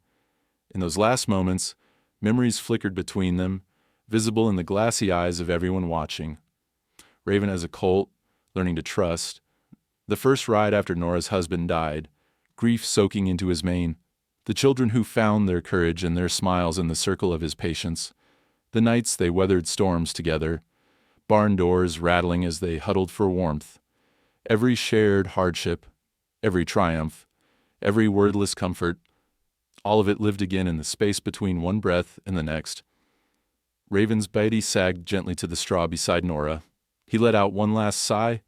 In those last moments, memories flickered between them, visible in the glassy eyes of everyone watching. Raven as a colt, learning to trust. The first ride after Nora's husband died, grief soaking into his mane. The children who found their courage and their smiles in the circle of his patience. The nights they weathered storms together, barn doors rattling as they huddled for warmth. Every shared hardship, every triumph, every wordless comfort, all of it lived again in the space between one breath and the next. Raven's body sagged gently to the straw beside Nora. He let out one last sigh,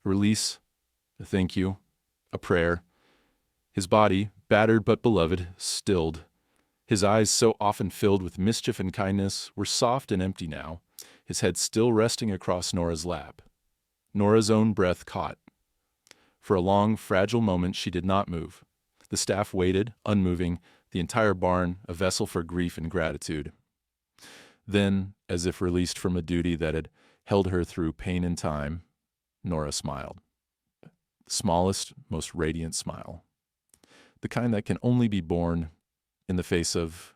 a release, a thank you, a prayer. His body, battered but beloved, stilled. His eyes, so often filled with mischief and kindness, were soft and empty now, his head still resting across Nora's lap. Nora's own breath caught. For a long, fragile moment she did not move. The staff waited, unmoving, the entire barn a vessel for grief and gratitude. Then, as if released from a duty that had held her through pain and time, Nora smiled. The smallest, most radiant smile. The kind that can only be born in the face of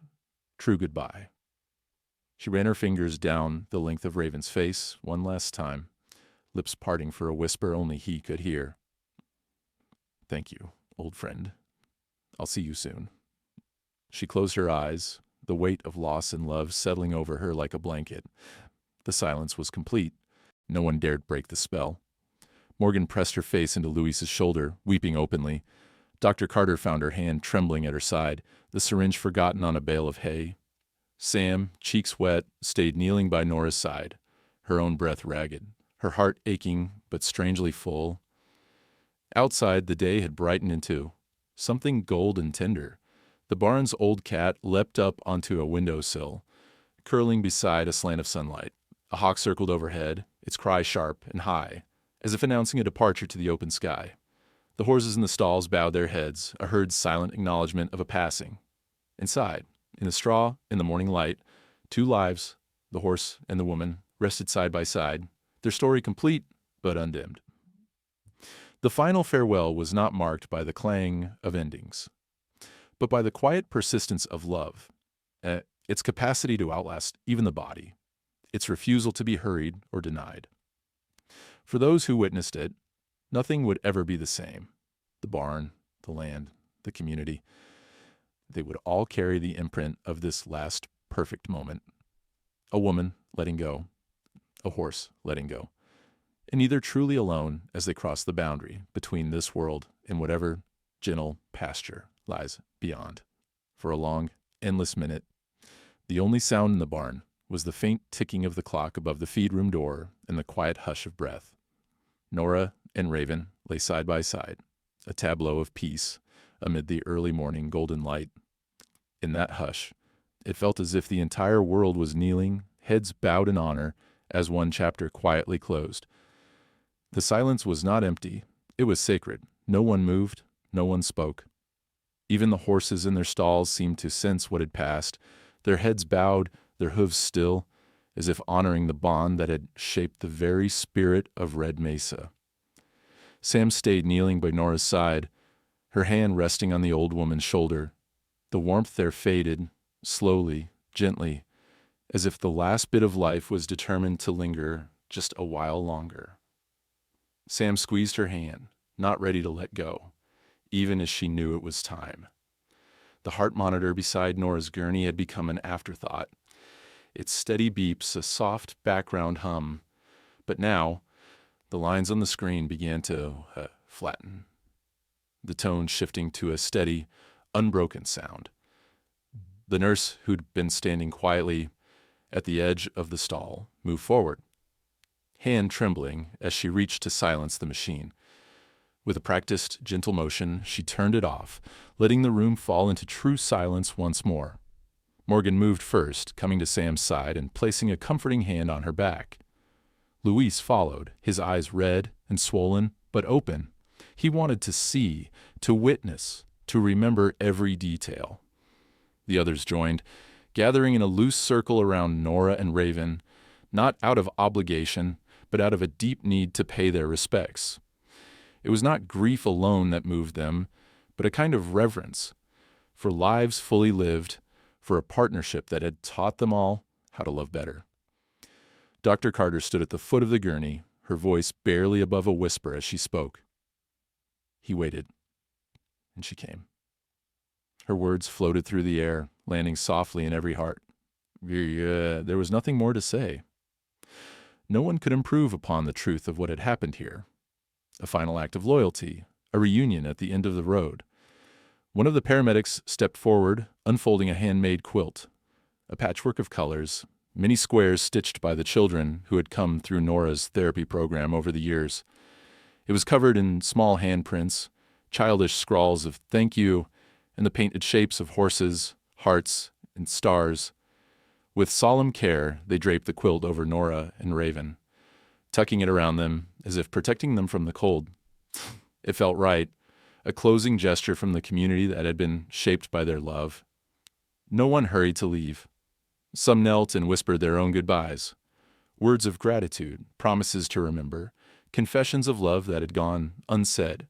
true goodbye. She ran her fingers down the length of Raven's face one last time, lips parting for a whisper only he could hear. Thank you, old friend. I'll see you soon. She closed her eyes, the weight of loss and love settling over her like a blanket. The silence was complete. No one dared break the spell. Morgan pressed her face into Luis's shoulder, weeping openly. Dr. Carter found her hand trembling at her side, the syringe forgotten on a bale of hay. Sam, cheeks wet, stayed kneeling by Nora's side, her own breath ragged, her heart aching but strangely full. Outside, the day had brightened into something gold and tender. The barn's old cat leapt up onto a windowsill, curling beside a slant of sunlight. A hawk circled overhead, its cry sharp and high, as if announcing a departure to the open sky. The horses in the stalls bowed their heads, a herd's silent acknowledgement of a passing. Inside, in the straw, in the morning light, two lives, the horse and the woman, rested side by side, their story complete but undimmed. The final farewell was not marked by the clang of endings, but by the quiet persistence of love, its capacity to outlast even the body, its refusal to be hurried or denied. For those who witnessed it, nothing would ever be the same. The barn, the land, the community. They would all carry the imprint of this last perfect moment. A woman letting go, a horse letting go, and either truly alone as they cross the boundary between this world and whatever gentle pasture lies beyond. For a long, endless minute, the only sound in the barn was the faint ticking of the clock above the feed room door and the quiet hush of breath. Nora and Raven lay side by side, a tableau of peace amid the early morning golden light. In that hush, it felt as if the entire world was kneeling, heads bowed in honor, as one chapter quietly closed. The silence was not empty, it was sacred. No one moved, no one spoke. Even the horses in their stalls seemed to sense what had passed, their heads bowed, their hooves still, as if honoring the bond that had shaped the very spirit of Red Mesa. Sam stayed kneeling by Nora's side, her hand resting on the old woman's shoulder. The warmth there faded, slowly, gently, as if the last bit of life was determined to linger just a while longer. Sam squeezed her hand, not ready to let go, even as she knew it was time. The heart monitor beside Nora's gurney had become an afterthought, its steady beeps a soft background hum, but now the lines on the screen began to flatten, the tone shifting to a steady, unbroken sound. The nurse, who'd been standing quietly at the edge of the stall, moved forward, hand trembling as she reached to silence the machine. With a practiced, gentle motion, she turned it off, letting the room fall into true silence once more. Morgan moved first, coming to Sam's side and placing a comforting hand on her back. Luis followed, his eyes red and swollen, but open. He wanted to see, to witness, to remember every detail. The others joined, gathering in a loose circle around Nora and Raven, not out of obligation, but out of a deep need to pay their respects. It was not grief alone that moved them, but a kind of reverence for lives fully lived, for a partnership that had taught them all how to love better. Dr. Carter stood at the foot of the gurney, her voice barely above a whisper as she spoke. He waited, and she came. Her words floated through the air, landing softly in every heart. There was nothing more to say. No one could improve upon the truth of what had happened here. A final act of loyalty, a reunion at the end of the road. One of the paramedics stepped forward, unfolding a handmade quilt, a patchwork of colors, many squares stitched by the children who had come through Nora's therapy program over the years. It was covered in small handprints, childish scrawls of thank you, and the painted shapes of horses, hearts, and stars. With solemn care, they draped the quilt over Nora and Raven, tucking it around them as if protecting them from the cold. It felt right, a closing gesture from the community that had been shaped by their love. No one hurried to leave. Some knelt and whispered their own goodbyes, words of gratitude, promises to remember, confessions of love that had gone unsaid.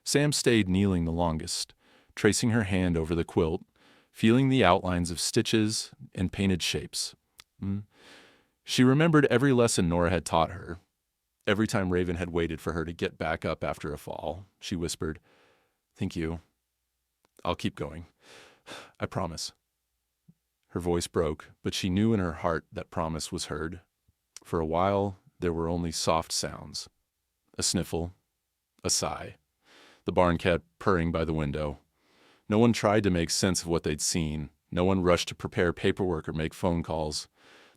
Sam stayed kneeling the longest, tracing her hand over the quilt, feeling the outlines of stitches and painted shapes. She remembered every lesson Nora had taught her. Every time Raven had waited for her to get back up after a fall, she whispered, "Thank you. I'll keep going. I promise." Her voice broke, but she knew in her heart that promise was heard. For a while, there were only soft sounds. A sniffle, a sigh. The barn kept purring by the window. No one tried to make sense of what they'd seen. No one rushed to prepare paperwork or make phone calls.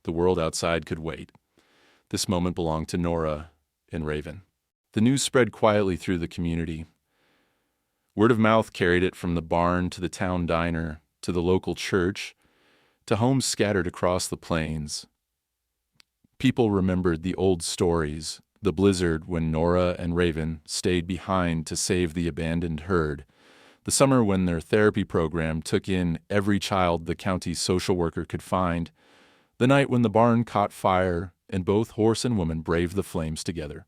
The world outside could wait. This moment belonged to Nora and Raven. The news spread quietly through the community. Word of mouth carried it from the barn to the town diner, to the local church, to homes scattered across the plains. People remembered the old stories, the blizzard when Nora and Raven stayed behind to save the abandoned herd, the summer when their therapy program took in every child the county social worker could find, the night when the barn caught fire and both horse and woman braved the flames together.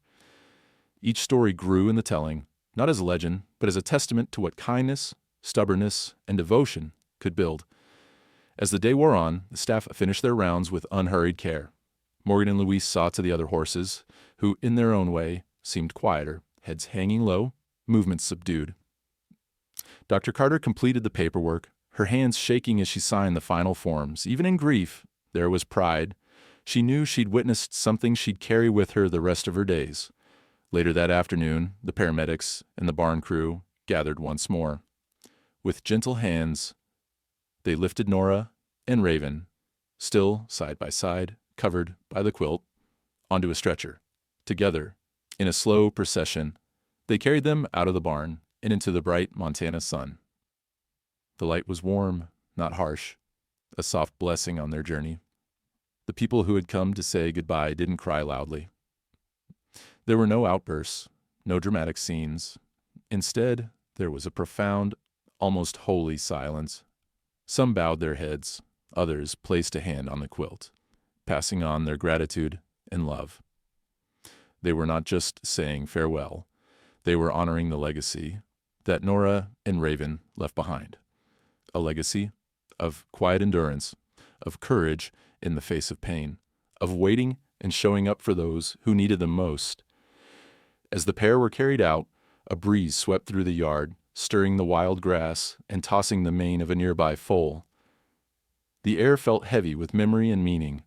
Each story grew in the telling, not as a legend, but as a testament to what kindness, stubbornness, and devotion could build. As the day wore on, the staff finished their rounds with unhurried care. Morgan and Louise saw to the other horses, who, in their own way, seemed quieter, heads hanging low, movements subdued. Dr. Carter completed the paperwork, her hands shaking as she signed the final forms. Even in grief, there was pride. She knew she'd witnessed something she'd carry with her the rest of her days. Later that afternoon, the paramedics and the barn crew gathered once more. With gentle hands, they lifted Nora and Raven, still side by side, covered by the quilt, onto a stretcher. Together, in a slow procession, they carried them out of the barn and into the bright Montana sun. The light was warm, not harsh, a soft blessing on their journey. The people who had come to say goodbye didn't cry loudly. There were no outbursts, no dramatic scenes. Instead, there was a profound, almost holy silence. Some bowed their heads, others placed a hand on the quilt, passing on their gratitude and love. They were not just saying farewell, they were honoring the legacy that Nora and Raven left behind. A legacy of quiet endurance, of courage in the face of pain, of waiting and showing up for those who needed them most. As the pair were carried out, a breeze swept through the yard, stirring the wild grass and tossing the mane of a nearby foal. The air felt heavy with memory and meaning.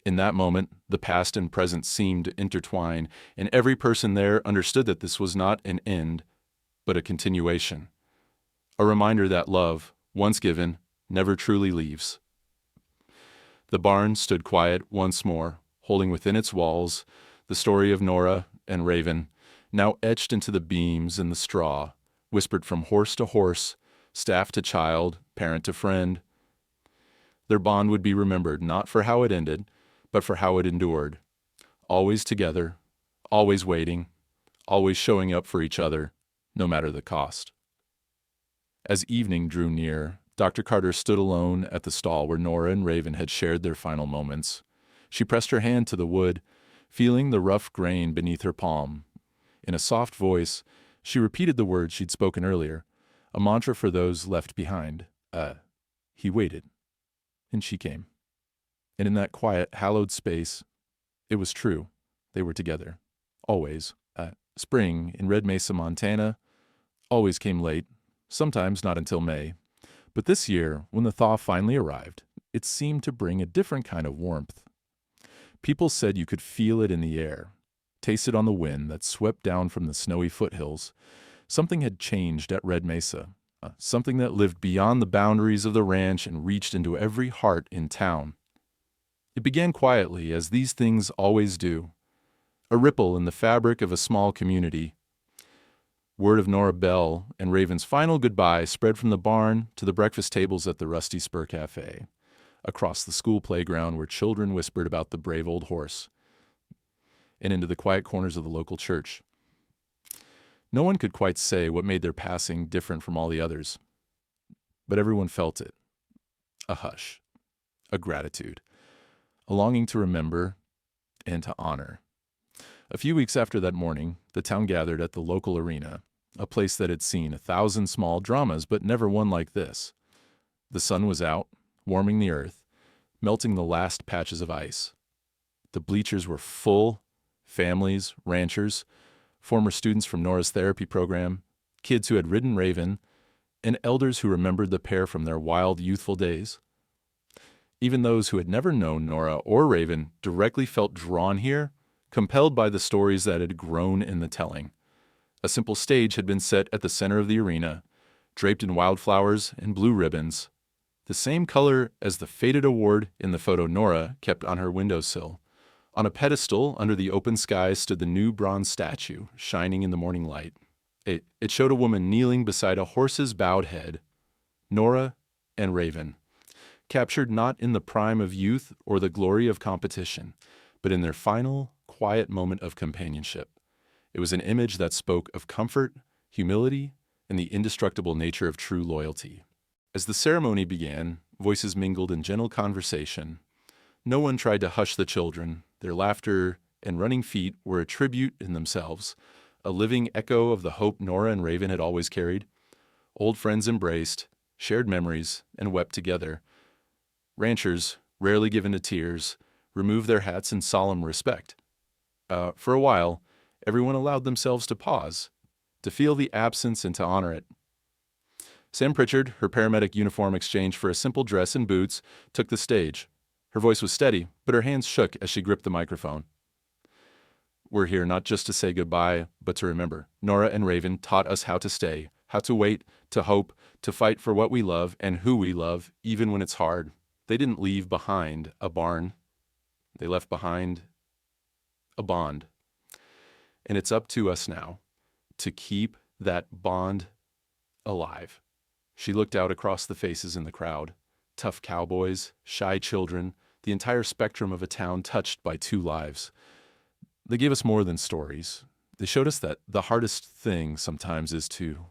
In that moment, the past and present seemed to intertwine, and every person there understood that this was not an end, but a continuation. A reminder that love, once given, never truly leaves. The barn stood quiet once more, holding within its walls the story of Nora and Raven, now etched into the beams and the straw, whispered from horse to horse, staff to child, parent to friend. Their bond would be remembered not for how it ended, but for how it endured. Always together, always waiting, always showing up for each other, no matter the cost. As evening drew near, Dr. Carter stood alone at the stall where Nora and Raven had shared their final moments. She pressed her hand to the wood, feeling the rough grain beneath her palm. In a soft voice, she repeated the words she'd spoken earlier, a mantra for those left behind. He waited, and she came. And in that quiet, hallowed space, it was true. They were together. Always. Spring in Red Mesa, Montana, always came late, sometimes not until May. But this year, when the thaw finally arrived, it seemed to bring a different kind of warmth. People said you could feel it in the air, taste it on the wind that swept down from the snowy foothills. Something had changed at Red Mesa, something that lived beyond the boundaries of the ranch and reached into every heart in town. It began quietly, as these things always do, a ripple in the fabric of a small community. Word of Nora Bell and Raven's final goodbye spread from the barn to the breakfast tables at the Rusty Spur Cafe, across the school playground where children whispered about the brave old horse, and into the quiet corners of the local church. No one could quite say what made their passing different from all the others, but everyone felt it. A hush, a gratitude, a longing to remember and to honor. A few weeks after that morning, the town gathered at the local arena, a place that had seen 1,000 small dramas, but never one like this. The sun was out, warming the earth, melting the last patches of ice. The bleachers were full, families, ranchers, former students from Nora's therapy program, kids who had ridden Raven, and elders who remembered the pair from their wild, youthful days. Even those who had never known Nora or Raven directly felt drawn here, compelled by the stories that had grown in the telling. A simple stage had been set at the center of the arena, draped in wildflowers and blue ribbons, the same color as the faded award in the photo Nora kept on her windowsill, On a pedestal under the open sky stood the new bronze statue, shining in the morning light. It showed a woman kneeling beside a horse's bowed head, Nora and Raven, captured not in the prime of youth or the glory of competition, but in their final, quiet moment of companionship. It was an image that spoke of comfort, humility, and the indestructible nature of true loyalty. As the ceremony began, voices mingled in gentle conversation. No one tried to hush the children. Their laughter and running feet were a tribute in themselves, a living echo of the hope Nora and Raven had always carried. Old friends embraced, shared memories, and wept together. Ranchers, rarely given to tears, removed their hats in solemn respect. For a while, everyone allowed themselves to pause, to feel the absence and to honor it. Sam Pritchard, her paramedic uniform exchanged for a simple dress and boots, took the stage. Her voice was steady, but her hands shook as she gripped the microphone. We're here not just to say goodbye, but to remember. Nora and Raven taught us how to stay, how to wait, to hope, to fight for what we love and who we love, even when it's hard. They didn't leave behind a barn. They left behind a bond. And it's up to us now to keep that bond alive. She looked out across the faces in the crowd. Tough cowboys, shy children, the entire spectrum of a town touched by two lives. They gave us more than stories. They showed us that the hardest thing sometimes is to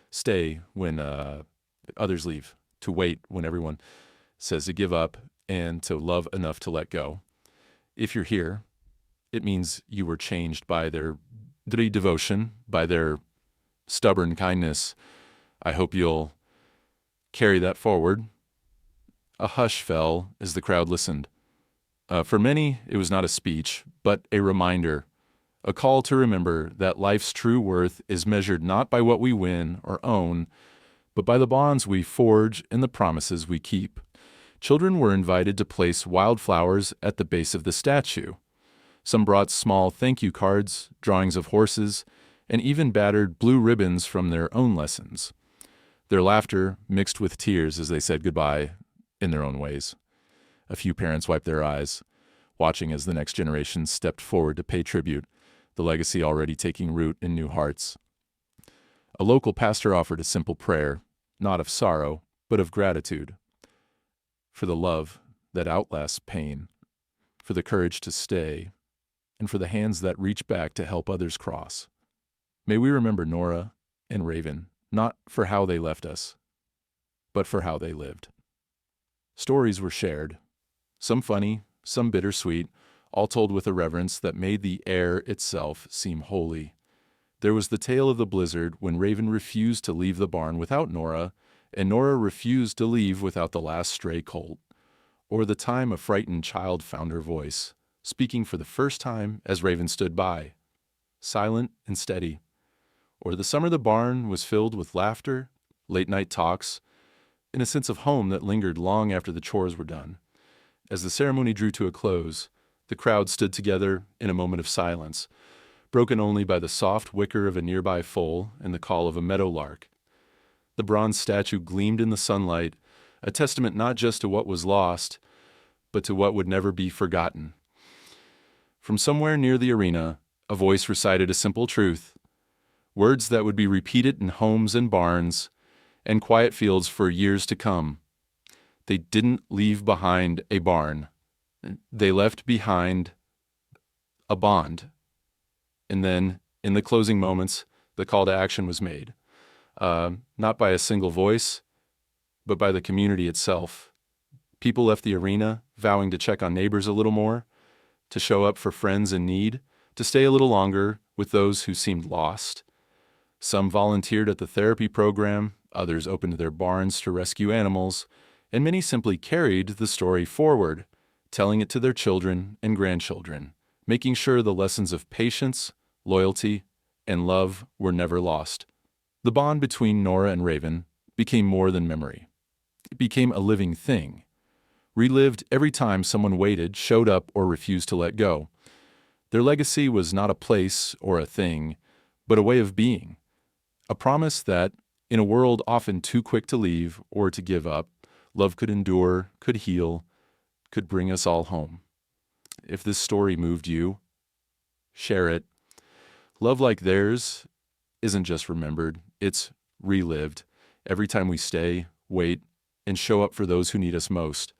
stay when others leave, to wait when everyone says to give up, and to love enough to let go. If you're here, it means you were changed by their devotion, by their stubborn kindness. I hope you'll carry that forward. A hush fell as the crowd listened. For many, it was not a speech, but a reminder, a call to remember that life's true worth is measured not by what we win or own, but by the bonds we forge and the promises we keep. Children were invited to place wildflowers at the base of the statue. Some brought small thank you cards, drawings of horses, and even battered blue ribbons from their own lessons. Their laughter mixed with tears as they said goodbye in their own ways. A few parents wiped their eyes, watching as the next generation stepped forward to pay tribute, the legacy already taking root in new hearts. A local pastor offered a simple prayer, not of sorrow, but of gratitude, for the love that outlasts pain, for the courage to stay, and for the hands that reach back to help others cross. May we remember Nora and Raven, not for how they left us, but for how they lived. Stories were shared, some funny, some bittersweet, all told with a reverence that made the air itself seem holy. There was the tale of the blizzard when Raven refused to leave the barn without Nora, and Nora refused to leave without the last stray colt. Or the time a frightened child found her voice, speaking for the first time as Raven stood by, silent and steady. Or the summer the barn was filled with laughter, late-night talks, and a sense of home that lingered long after the chores were done. As the ceremony drew to a close, the crowd stood together in a moment of silence, broken only by the soft whicker of a nearby foal and the call of a meadowlark. The bronze statue gleamed in the sunlight, a testament not just to what was lost, but to what would never be forgotten. From somewhere near the arena, a voice recited a simple truth, words that would be repeated in homes and barns and quiet fields for years to come. They didn't leave behind a barn. They left behind a bond. And then, in the closing moments, the call to action was made. Not by a single voice, but by the community itself. People left the arena, vowing to check on neighbors a little more, to show up for friends in need, to stay a little longer with those who seemed lost. Some volunteered at the therapy program, others opened their barns to rescue animals, and many simply carried the story forward, telling it to their children and grandchildren, making sure the lessons of patience, loyalty, and love were never lost. The bond between Nora and Raven became more than memory. It became a living thing, relived every time someone waited, showed up, or refused to let go. Their legacy was not a place or a thing, but a way of being, a promise that, in a world often too quick to leave or to give up, love could endure, could heal, could bring us all home. if this story moved you, share it. Love like theirs isn't just remembered, it's relived. Every time we stay, wait, and show up for those who need us most.